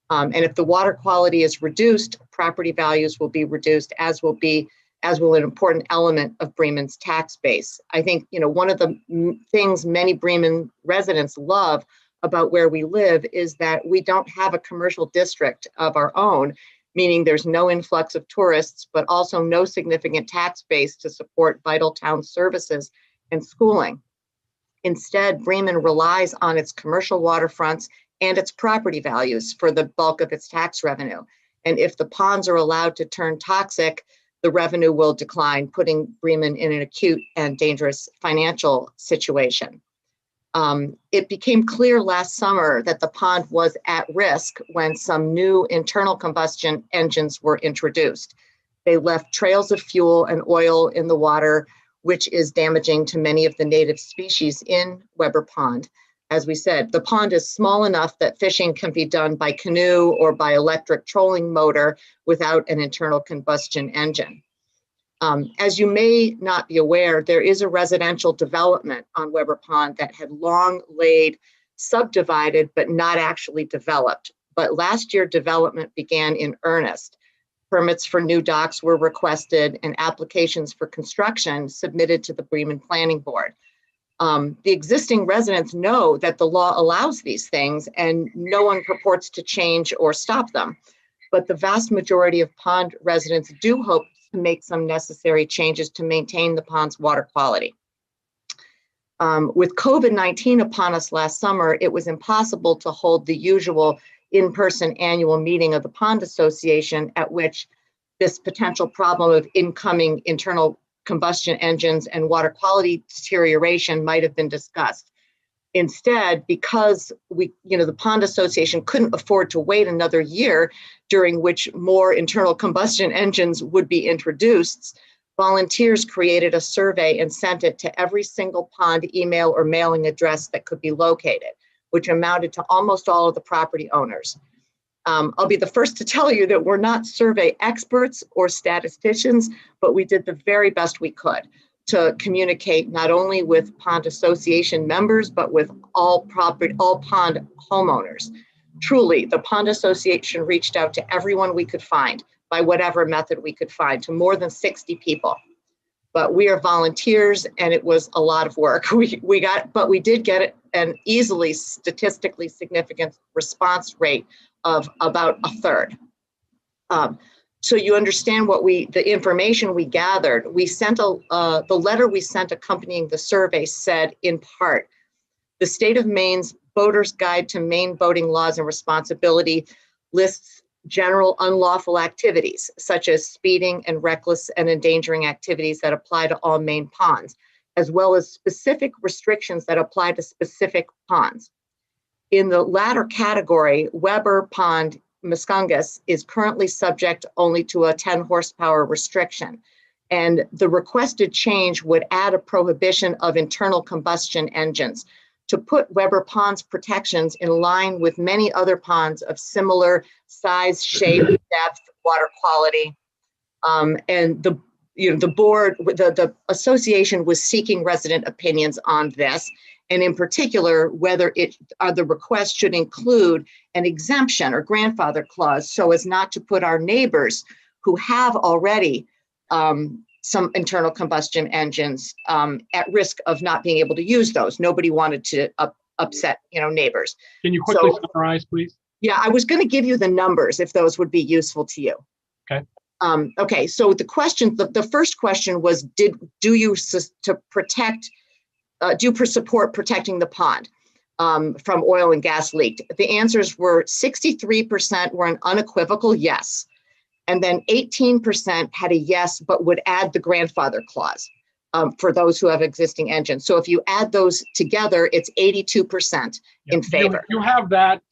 S20: And if the water quality is reduced, property values will be reduced, as will an important element of Bremen's tax base. I think, one of the things many Bremen residents love about where we live is that we don't have a commercial district of our own, meaning there's no influx of tourists, but also no significant tax base to support vital town services and schooling. Instead, Bremen relies on its commercial waterfronts and its property values for the bulk of its tax revenue. And if the ponds are allowed to turn toxic, the revenue will decline, putting Bremen in an acute and dangerous financial situation. It became clear last summer that the pond was at risk when some new internal combustion engines were introduced. They left trails of fuel and oil in the water, which is damaging to many of the native species in Weber Pond. As we said, the pond is small enough that fishing can be done by canoe or by electric trolling motor without an internal combustion engine. As you may not be aware, there is a residential development on Weber Pond that had long laid subdivided but not actually developed. But last year, development began in earnest. Permits for new docks were requested and applications for construction submitted to the Bremen Planning Board. The existing residents know that the law allows these things and no one purports to change or stop them. But the vast majority of pond residents do hope to make some necessary changes to maintain the pond's water quality. With COVID-19 upon us last summer, it was impossible to hold the usual in-person annual meeting of the Pond Association at which this potential problem of incoming internal combustion engines and water quality deterioration might have been discussed. Instead, because the Pond Association couldn't afford to wait another year during which more internal combustion engines would be introduced, volunteers created a survey and sent it to every single pond email or mailing address that could be located, which amounted to almost all of the property owners. I'll be the first to tell you that we're not survey experts or statisticians, but we did the very best we could to communicate not only with Pond Association members, but with all pond homeowners. Truly, the Pond Association reached out to everyone we could find by whatever method we could find, to more than 60 people. But we are volunteers and it was a lot of work. But we did get an easily statistically significant response rate of about a third. So you understand the information we gathered. We sent the letter we sent accompanying the survey said in part, the state of Maine's Boater's Guide to Maine Boating Laws and Responsibility lists general unlawful activities such as speeding and reckless and endangering activities that apply to all Maine ponds, as well as specific restrictions that apply to specific ponds. In the latter category, Weber Pond Muscongus is currently subject only to a 10 horsepower restriction. And the requested change would add a prohibition of internal combustion engines to put Weber Pond's protections in line with many other ponds of similar size, shape, depth, water quality. And the board, the association was seeking resident opinions on this, and in particular, whether the request should include an exemption or grandfather clause so as not to put our neighbors who have already some internal combustion engines at risk of not being able to use those. Nobody wanted to upset, neighbors.
S1: Can you quickly summarize, please?
S20: Yeah, I was going to give you the numbers if those would be useful to you.
S1: Okay.
S20: Okay, so the question, the first question was, do you support protecting the pond from oil and gas leak? The answers were 63% were an unequivocal yes. And then 18% had a yes, but would add the grandfather clause for those who have existing engines. So if you add those together, it's 82% in favor.
S1: You have that,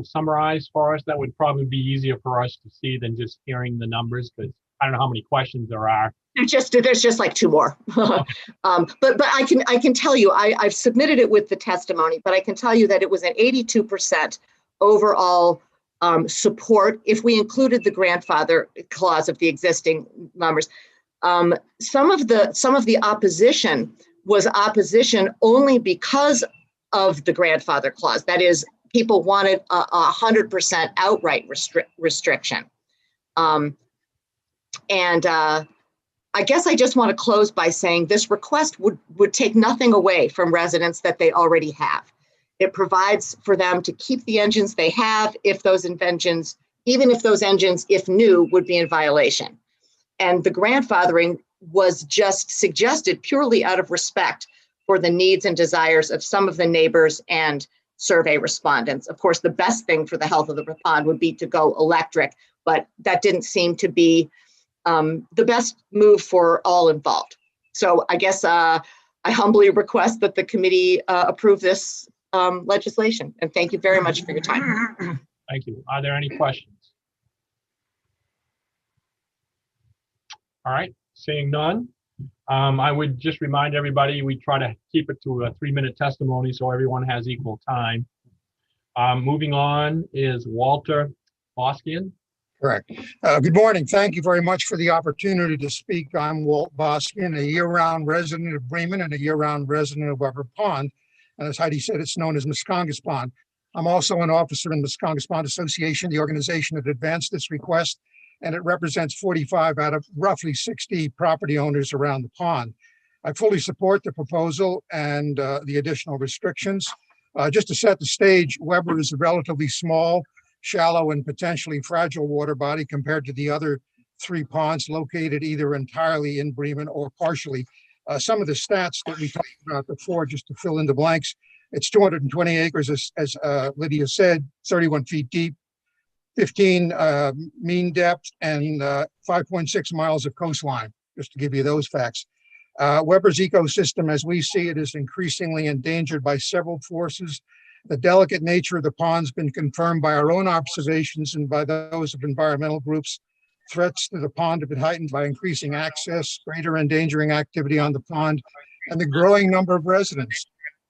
S1: summarized for us. That would probably be easier for us to see than just hearing the numbers, because I don't know how many questions there are.
S20: There's just like two more. But I can tell you, I've submitted it with the testimony, but I can tell you that it was an 82% overall support if we included the grandfather clause of the existing numbers. Some of the opposition was opposition only because of the grandfather clause. That is, people wanted 100% outright restriction. I guess I just want to close by saying this request would take nothing away from residents that they already have. It provides for them to keep the engines they have if those engines, even if those engines, if new, would be in violation. And the grandfathering was just suggested purely out of respect for the needs and desires of some of the neighbors and survey respondents. Of course, the best thing for the health of the pond would be to go electric, but that didn't seem to be the best move for all involved. So I guess I humbly request that the committee approve this legislation. And thank you very much for your time.
S1: Thank you. Are there any questions? All right, seeing none. I would just remind everybody, we try to keep it to a 3-minute testimony so everyone has equal time. Moving on is Walter Boskian.
S8: Correct. Good morning. Thank you very much for the opportunity to speak. I'm Walt Boskian, a year-round resident of Bremen and a year-round resident of Weber Pond. And as Heidi said, it's known as Muscongus Pond. I'm also an officer in the Muscongus Pond Association, the organization that advanced this request, and it represents 45 out of roughly 60 property owners around the pond. I fully support the proposal and the additional restrictions. Just to set the stage, Weber is a relatively small, shallow, and potentially fragile water body compared to the other 3 ponds located either entirely in Bremen or partially. Some of the stats that we talked about before, just to fill in the blanks, it's 220 acres, as Lydia said, 31 feet deep, 15 mean depth, and 5.6 miles of coastline, just to give you those facts. Weber's ecosystem, as we see it, is increasingly endangered by several forces. The delicate nature of the pond's been confirmed by our own observations and by those of environmental groups. Threats to the pond have been heightened by increasing access, greater endangering activity on the pond, and the growing number of residents,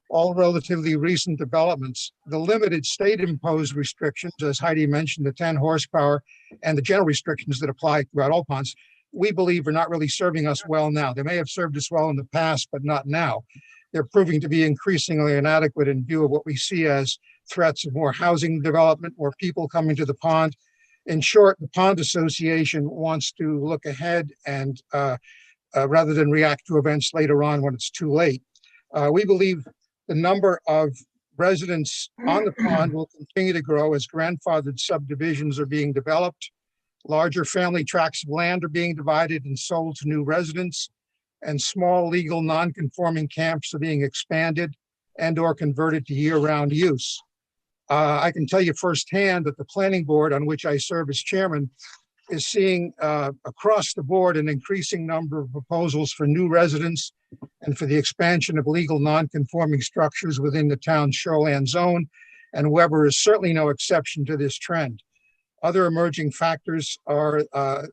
S8: all relatively recent developments. The limited state-imposed restrictions, as Heidi mentioned, the 10 horsepower, and the general restrictions that apply throughout all ponds, we believe are not really serving us well now. They may have served us well in the past, but not now. They're proving to be increasingly inadequate in view of what we see as threats of more housing development, more people coming to the pond. In short, the Pond Association wants to look ahead and rather than react to events later on when it's too late. We believe the number of residents on the pond will continue to grow as grandfathered subdivisions are being developed. Larger family tracts of land are being divided and sold to new residents, and small legal non-conforming camps are being expanded and or converted to year-round use. I can tell you firsthand that the planning board, on which I serve as chairman, is seeing across the board an increasing number of proposals for new residents and for the expansion of legal non-conforming structures within the town's shoreland zone, and Weber is certainly no exception to this trend. Other emerging factors are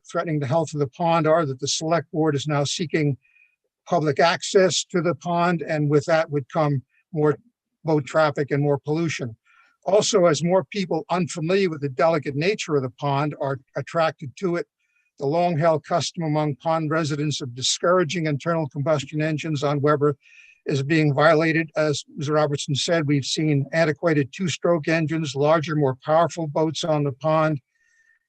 S8: threatening the health of the pond are that the select board is now seeking public access to the pond, and with that would come more boat traffic and more pollution. Also, as more people unfamiliar with the delicate nature of the pond are attracted to it, the long-held custom among pond residents of discouraging internal combustion engines on Weber is being violated. As Ms. Robertson said, we've seen antiquated 2-stroke engines, larger, more powerful boats on the pond,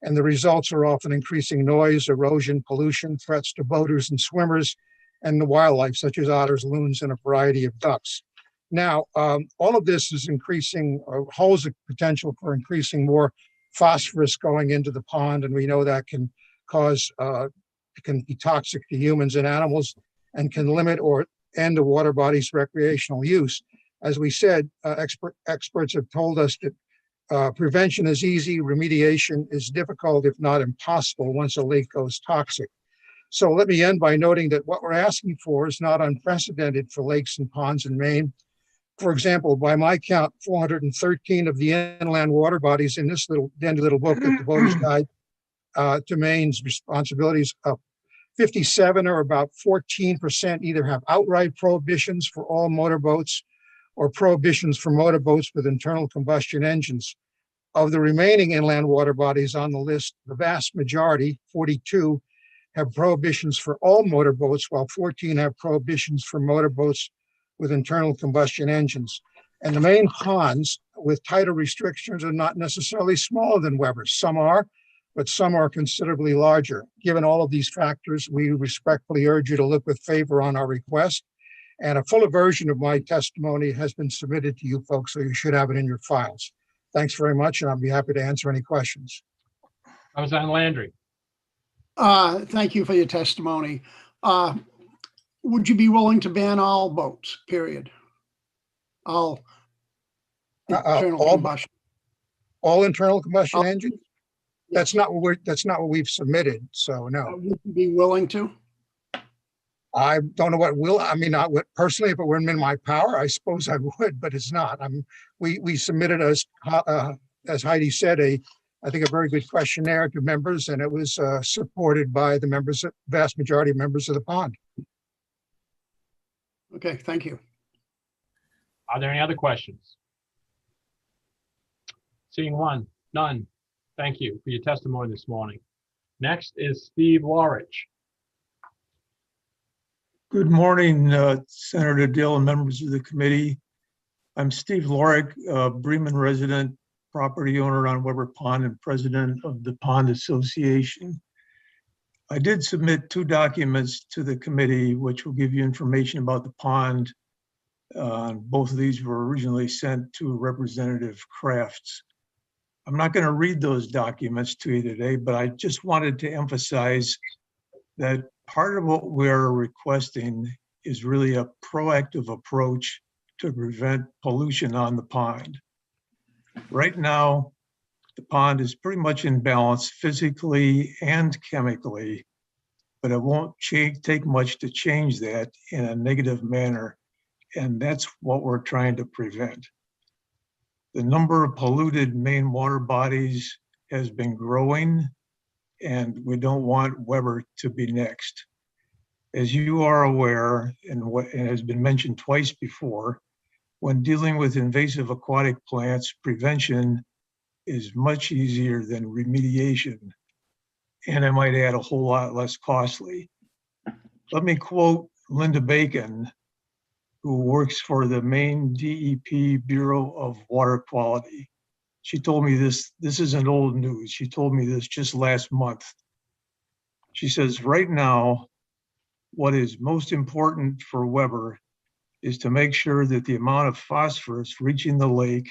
S8: and the results are often increasing noise, erosion, pollution, threats to boaters and swimmers, and the wildlife such as otters, loons, and a variety of ducks. Now, all of this is increasing, holds the potential for increasing more phosphorus going into the pond, and we know that can cause, it can be toxic to humans and animals and can limit or end the water body's recreational use. As we said, experts have told us that prevention is easy, remediation is difficult, if not impossible, once a lake goes toxic. So let me end by noting that what we're asking for is not unprecedented for lakes and ponds in Maine. For example, by my count, 413 of the inland water bodies in this dandy little book that the Voters Guide to Maine's Responsibilities, 57 or about 14% either have outright prohibitions for all motorboats or prohibitions for motorboats with internal combustion engines. Of the remaining inland water bodies on the list, the vast majority, 42, have prohibitions for all motorboats, while 14 have prohibitions for motorboats with internal combustion engines. And the main ponds with tighter restrictions are not necessarily smaller than Weber's. Some are, but some are considerably larger. Given all of these factors, we respectfully urge you to look with favor on our request. And a fuller version of my testimony has been submitted to you folks, so you should have it in your files. Thanks very much, and I'll be happy to answer any questions.
S1: Representative Landry.
S19: Thank you for your testimony. Would you be willing to ban all boats, period? All internal combustion.
S8: All internal combustion engines? That's not what we've submitted, so no.
S19: Would you be willing to?
S8: I don't know what will, I mean, I would personally, if it were in my power, I suppose I would, but it's not. We submitted as Heidi said, I think a very good questionnaire to members, and it was supported by the members, vast majority of members of the pond.
S19: Okay, thank you.
S1: Are there any other questions? Seeing none. Thank you for your testimony this morning. Next is Steve Lorich.
S7: Good morning, Senator Dill and members of the committee. I'm Steve Lorich, Bremen resident, property owner on Weber Pond and president of the Pond Association. I did submit 2 documents to the committee, which will give you information about the pond. Both of these were originally sent to Representative Crafts. I'm not going to read those documents to you today, but I just wanted to emphasize that part of what we're requesting is really a proactive approach to prevent pollution on the pond. Right now, the pond is pretty much in balance physically and chemically, but it won't take much to change that in a negative manner, and that's what we're trying to prevent. The number of polluted main water bodies has been growing, and we don't want Weber to be next. As you are aware, and what has been mentioned twice before, when dealing with invasive aquatic plants, prevention is much easier than remediation, and I might add a whole lot less costly. Let me quote Linda Bacon, who works for the Maine DEP Bureau of Water Quality. She told me this isn't old news. She told me this just last month. She says, right now, what is most important for Weber is to make sure that the amount of phosphorus reaching the lake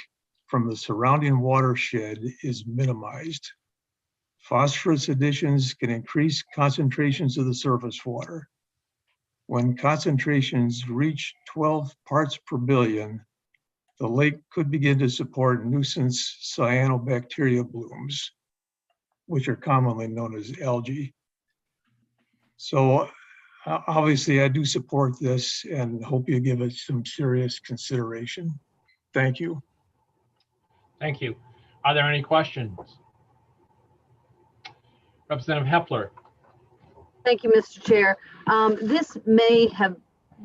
S7: from the surrounding watershed is minimized. Phosphorus additions can increase concentrations of the surface water. When concentrations reach 12 parts per billion, the lake could begin to support nuisance cyanobacteria blooms, which are commonly known as algae. So obviously I do support this and hope you give it some serious consideration. Thank you.
S1: Thank you. Are there any questions? Representative Hepler.
S18: Thank you, Mr. Chair. This may have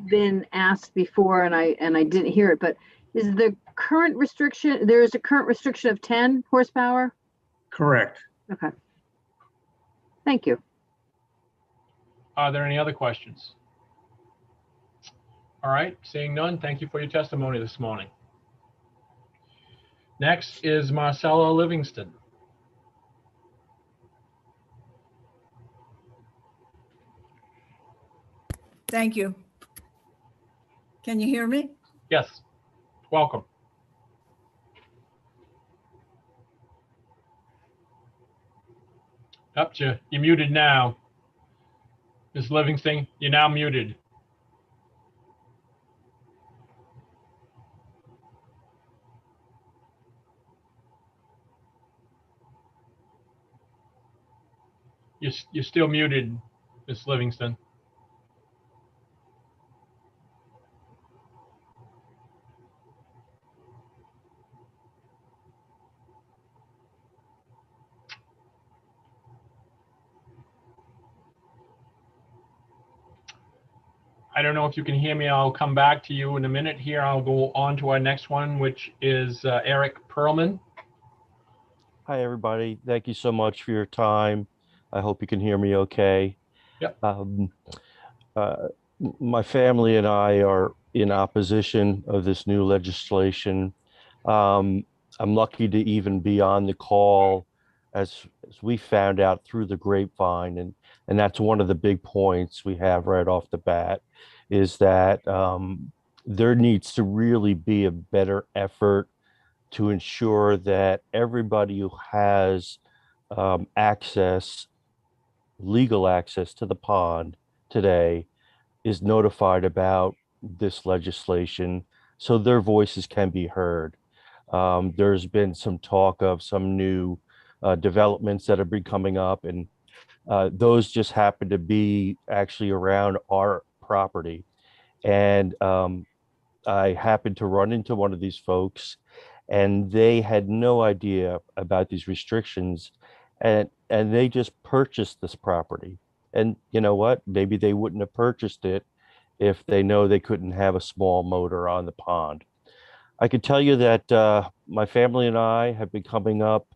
S18: been asked before and I didn't hear it, but is the current restriction, there is a current restriction of 10 horsepower?
S7: Correct.
S18: Okay. Thank you.
S1: Are there any other questions? All right, seeing none, thank you for your testimony this morning. Next is Marcella Livingston.
S16: Thank you. Can you hear me?
S1: Yes, welcome. Up, you're muted now. Ms. Livingston, you're now muted. You're still muted, Ms. Livingston. I don't know if you can hear me. I'll come back to you in a minute here. I'll go on to our next one, which is Eric Perlman.
S21: Hi, everybody. Thank you so much for your time. I hope you can hear me okay.
S1: Yep.
S21: My family and I are in opposition of this new legislation. I'm lucky to even be on the call as we found out through the grapevine. And that's one of the big points we have right off the bat is that there needs to really be a better effort to ensure that everybody who has legal access to the pond today is notified about this legislation so their voices can be heard. There's been some talk of some new developments that have been coming up, and those just happen to be actually around our property. And I happened to run into one of these folks, and they had no idea about these restrictions, and they just purchased this property. And you know what? Maybe they wouldn't have purchased it if they know they couldn't have a small motor on the pond. I can tell you that my family and I have been coming up.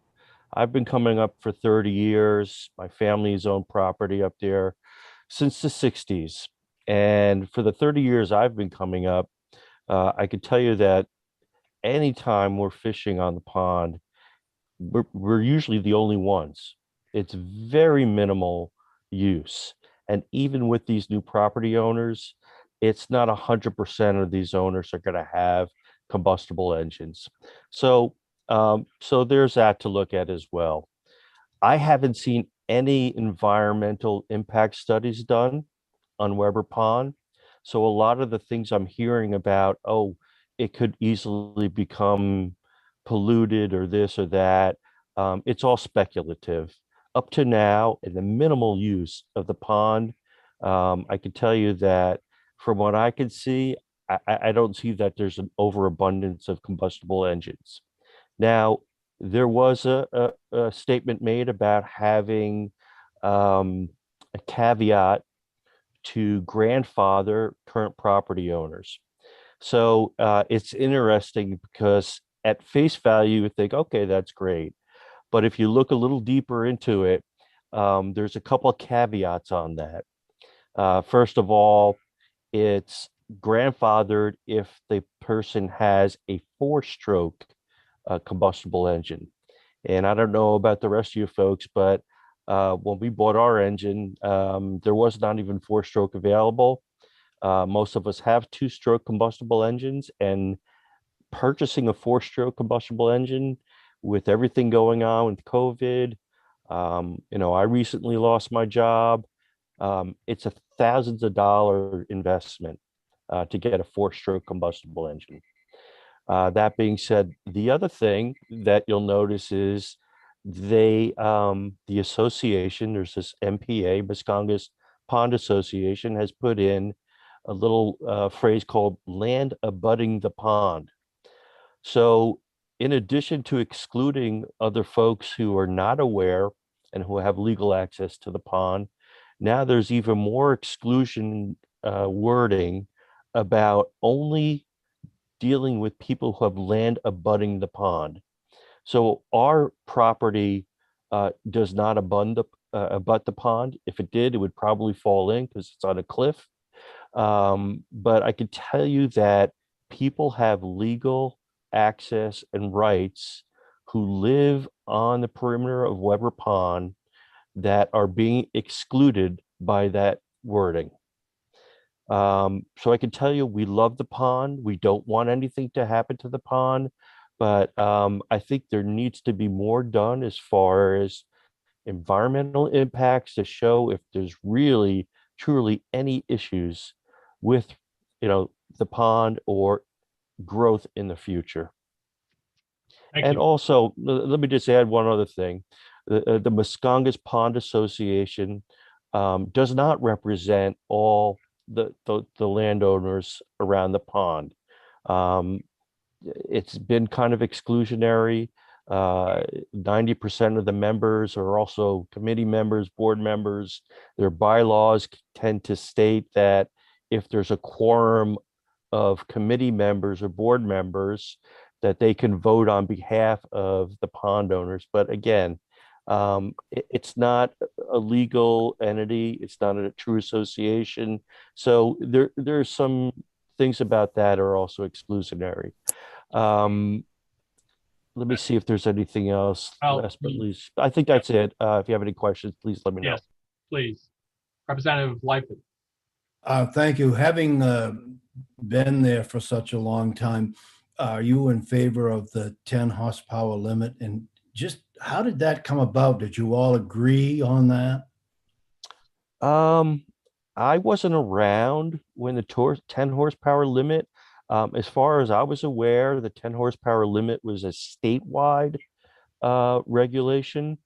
S21: I've been coming up for 30 years. My family's owned property up there since the 60s. And for the 30 years I've been coming up, I could tell you that anytime we're fishing on the pond, we're usually the only ones. It's very minimal use. And even with these new property owners, it's not 100% of these owners are going to have combustible engines. So, so there's that to look at as well. I haven't seen any environmental impact studies done on Weber Pond. So a lot of the things I'm hearing about, oh, it could easily become polluted or this or that, it's all speculative. Up to now, in the minimal use of the pond, I can tell you that from what I can see, I don't see that there's an overabundance of combustible engines. Now, there was a statement made about having a caveat to grandfather current property owners. So it's interesting because at face value, you think, okay, that's great. But if you look a little deeper into it, there's a couple of caveats on that. First of all, it's grandfathered if the person has a 4-stroke combustible engine. And I don't know about the rest of you folks, but when we bought our engine, there was not even 4-stroke available. Most of us have 2-stroke combustible engines, and purchasing a 4-stroke combustible engine with everything going on with COVID, I recently lost my job. It's a thousands of dollar investment to get a 4-stroke combustible engine. That being said, the other thing that you'll notice is the association, there's this MPA, Muscongas Pond Association, has put in a little phrase called land abutting the pond. So in addition to excluding other folks who are not aware and who have legal access to the pond, now there's even more exclusion wording about only dealing with people who have land abutting the pond. So our property does not abut the pond. If it did, it would probably fall in because it's on a cliff. But I can tell you that people have legal access and rights who live on the perimeter of Weber Pond that are being excluded by that wording. So I can tell you, we love the pond. We don't want anything to happen to the pond, but I think there needs to be more done as far as environmental impacts to show if there's really, truly any issues with, the pond or growth in the future. And also, let me just add one other thing. The Muscongas Pond Association does not represent all the landowners around the pond. It's been kind of exclusionary. 90% of the members are also committee members, board members. Their bylaws tend to state that if there's a quorum of committee members or board members, that they can vote on behalf of the pond owners. But again, it's not a legal entity. It's not a true association. So there's some things about that are also exclusionary. Let me see if there's anything else. Last but least, I think that's it. If you have any questions, please let me know.
S1: Yes, please. Representative Lightfoot.
S4: Thank you. Having been there for such a long time, are you in favor of the 10 horsepower limit? And just how did that come about? Did you all agree on that?
S21: I wasn't around when the 10 horsepower limit. As far as I was aware, the 10 horsepower limit was a statewide regulation.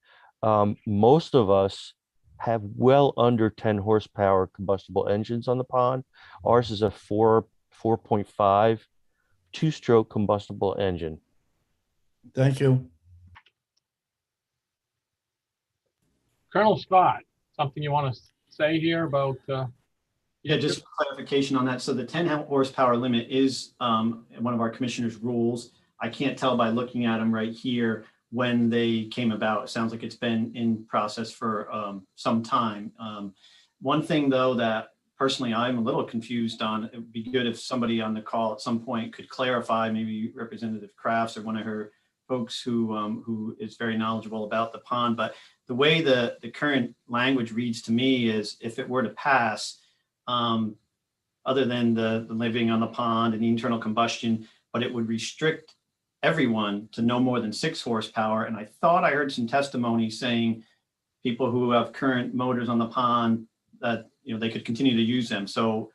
S21: Most of us have well under 10 horsepower combustible engines on the pond. Ours is a 4.5 2-stroke combustible engine.
S4: Thank you.
S1: Colonel Scott, something you want to say here about?
S17: Yeah, just clarification on that. So the 10 horsepower limit is one of our commissioners' rules. I can't tell by looking at them right here when they came about. It sounds like it's been in process for some time. One thing, though, that personally I'm a little confused on, it would be good if somebody on the call at some point could clarify, maybe Representative Crafts or one of her folks who is very knowledgeable about the pond. But the way the current language reads to me is if it were to pass, other than the living on the pond and the internal combustion, but it would restrict everyone to no more than 6 horsepower. And I thought I heard some testimony saying people who have current motors on the pond that, they could continue to use them. So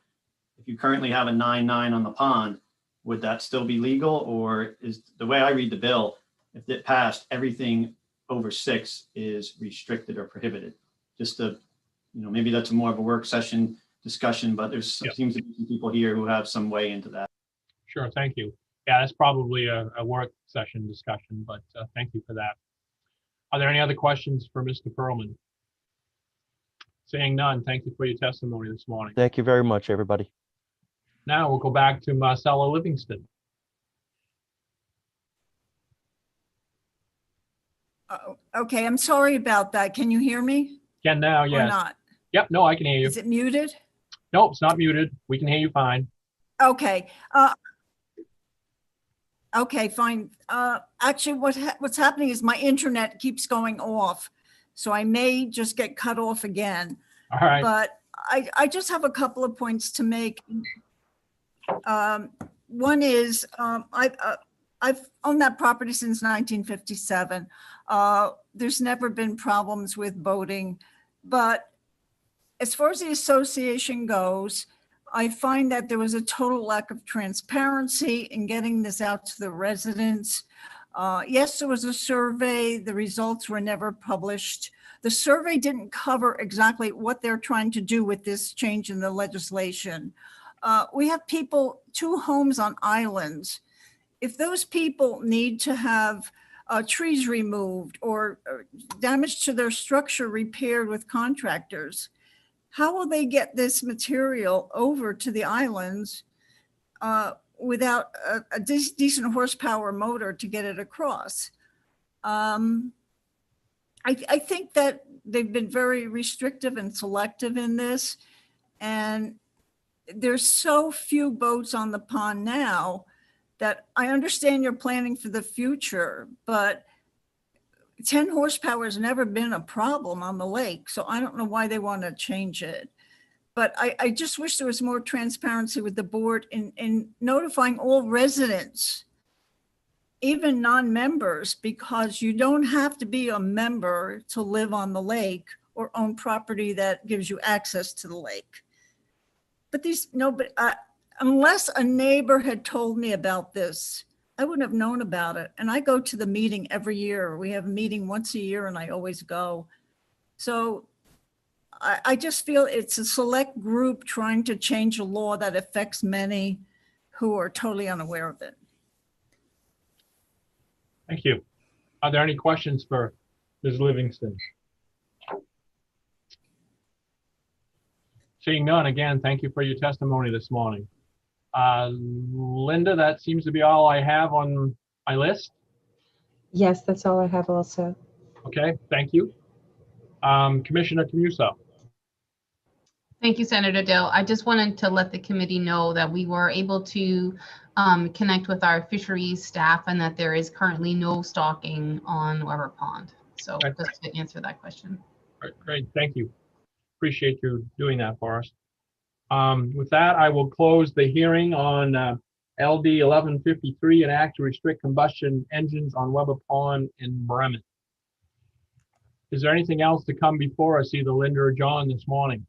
S17: if you currently have a 9.9 on the pond, would that still be legal? Or is the way I read the bill, if it passed, everything over 6 is restricted or prohibited? Just to, maybe that's more of a work session discussion, but there's seems to be some people here who have some way into that.
S1: Sure, thank you. Yeah, that's probably a work session discussion, but thank you for that. Are there any other questions for Mr. Perlman? Seeing none, thank you for your testimony this morning.
S21: Thank you very much, everybody.
S1: Now we'll go back to Marcella Livingston.
S16: Okay, I'm sorry about that. Can you hear me?
S1: Can now,
S16: Or
S1: yes.
S16: not?
S1: Yep, no, I can hear you.
S16: Is it muted?
S1: Nope, it's not muted. We can hear you fine.
S16: Okay. Okay, fine. Actually, what's happening is my internet keeps going off, so I may just get cut off again.
S1: All right.
S16: But I just have a couple of points to make. One is I've owned that property since 1957. There's never been problems with boating, but as far as the association goes, I find that there was a total lack of transparency in getting this out to the residents. Yes, there was a survey. The results were never published. The survey didn't cover exactly what they're trying to do with this change in the legislation. We have people, 2 homes on islands. If those people need to have trees removed or damage to their structure repaired with contractors, how will they get this material over to the islands without a decent horsepower motor to get it across? I think that they've been very restrictive and selective in this. And there's so few boats on the pond now that I understand you're planning for the future, but 10 horsepower has never been a problem on the lake. So I don't know why they want to change it. But I just wish there was more transparency with the board in notifying all residents, even non-members, because you don't have to be a member to live on the lake or own property that gives you access to the lake. But unless a neighbor had told me about this, I wouldn't have known about it. And I go to the meeting every year. We have a meeting once a year and I always go. So I just feel it's a select group trying to change a law that affects many who are totally unaware of it.
S1: Thank you. Are there any questions for Ms. Livingston? Seeing none, again, thank you for your testimony this morning. Linda, that seems to be all I have on my list.
S3: Yes, that's all I have also.
S1: Okay, thank you. Commissioner Camuso.
S12: Thank you, Senator Dill. I just wanted to let the committee know that we were able to connect with our fisheries staff and that there is currently no stalking on Weber Pond. So just to answer that question.
S1: Great, thank you. Appreciate you doing that for us. With that, I will close the hearing on LD 1153, an act to restrict combustion engines on Weber Pond in Bremen. Is there anything else to come before us, either Linda or John, this morning?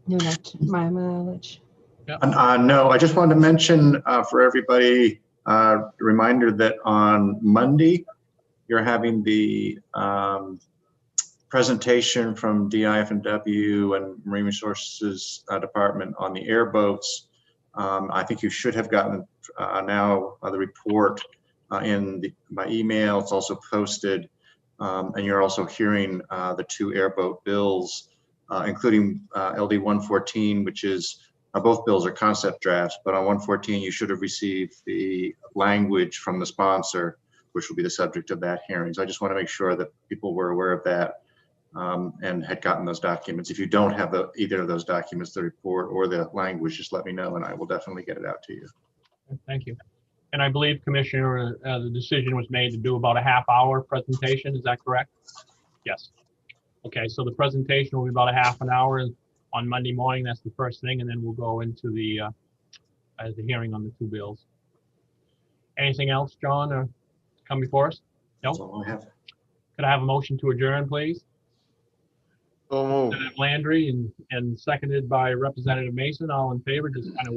S3: No, not to my knowledge.
S5: No, I just wanted to mention for everybody, a reminder that on Monday, you're having the presentation from DIFW and Marine Resources Department on the airboats. I think you should have gotten now the report by email. It's also posted, and you're also hearing the 2 airboat bills, including LD 114, which is both bills are concept drafts, but on 114 you should have received the language from the sponsor, which will be the subject of that hearing. So I just want to make sure that people were aware of that and had gotten those documents. If you don't have either of those documents, the report or the language, just let me know and I will definitely get it out to you.
S1: Thank you. And I believe, Commissioner, the decision was made to do about a half-hour presentation. Is that correct? Yes. Okay, so the presentation will be about a half an hour on Monday morning. That's the first thing, and then we'll go into the hearing on the two bills. Anything else, John, or come before us? No?
S13: That's all I have.
S1: Could I have a motion to adjourn, please?
S2: So moved.
S1: Representative Landry and seconded by Representative Mason. All in favor, just kind of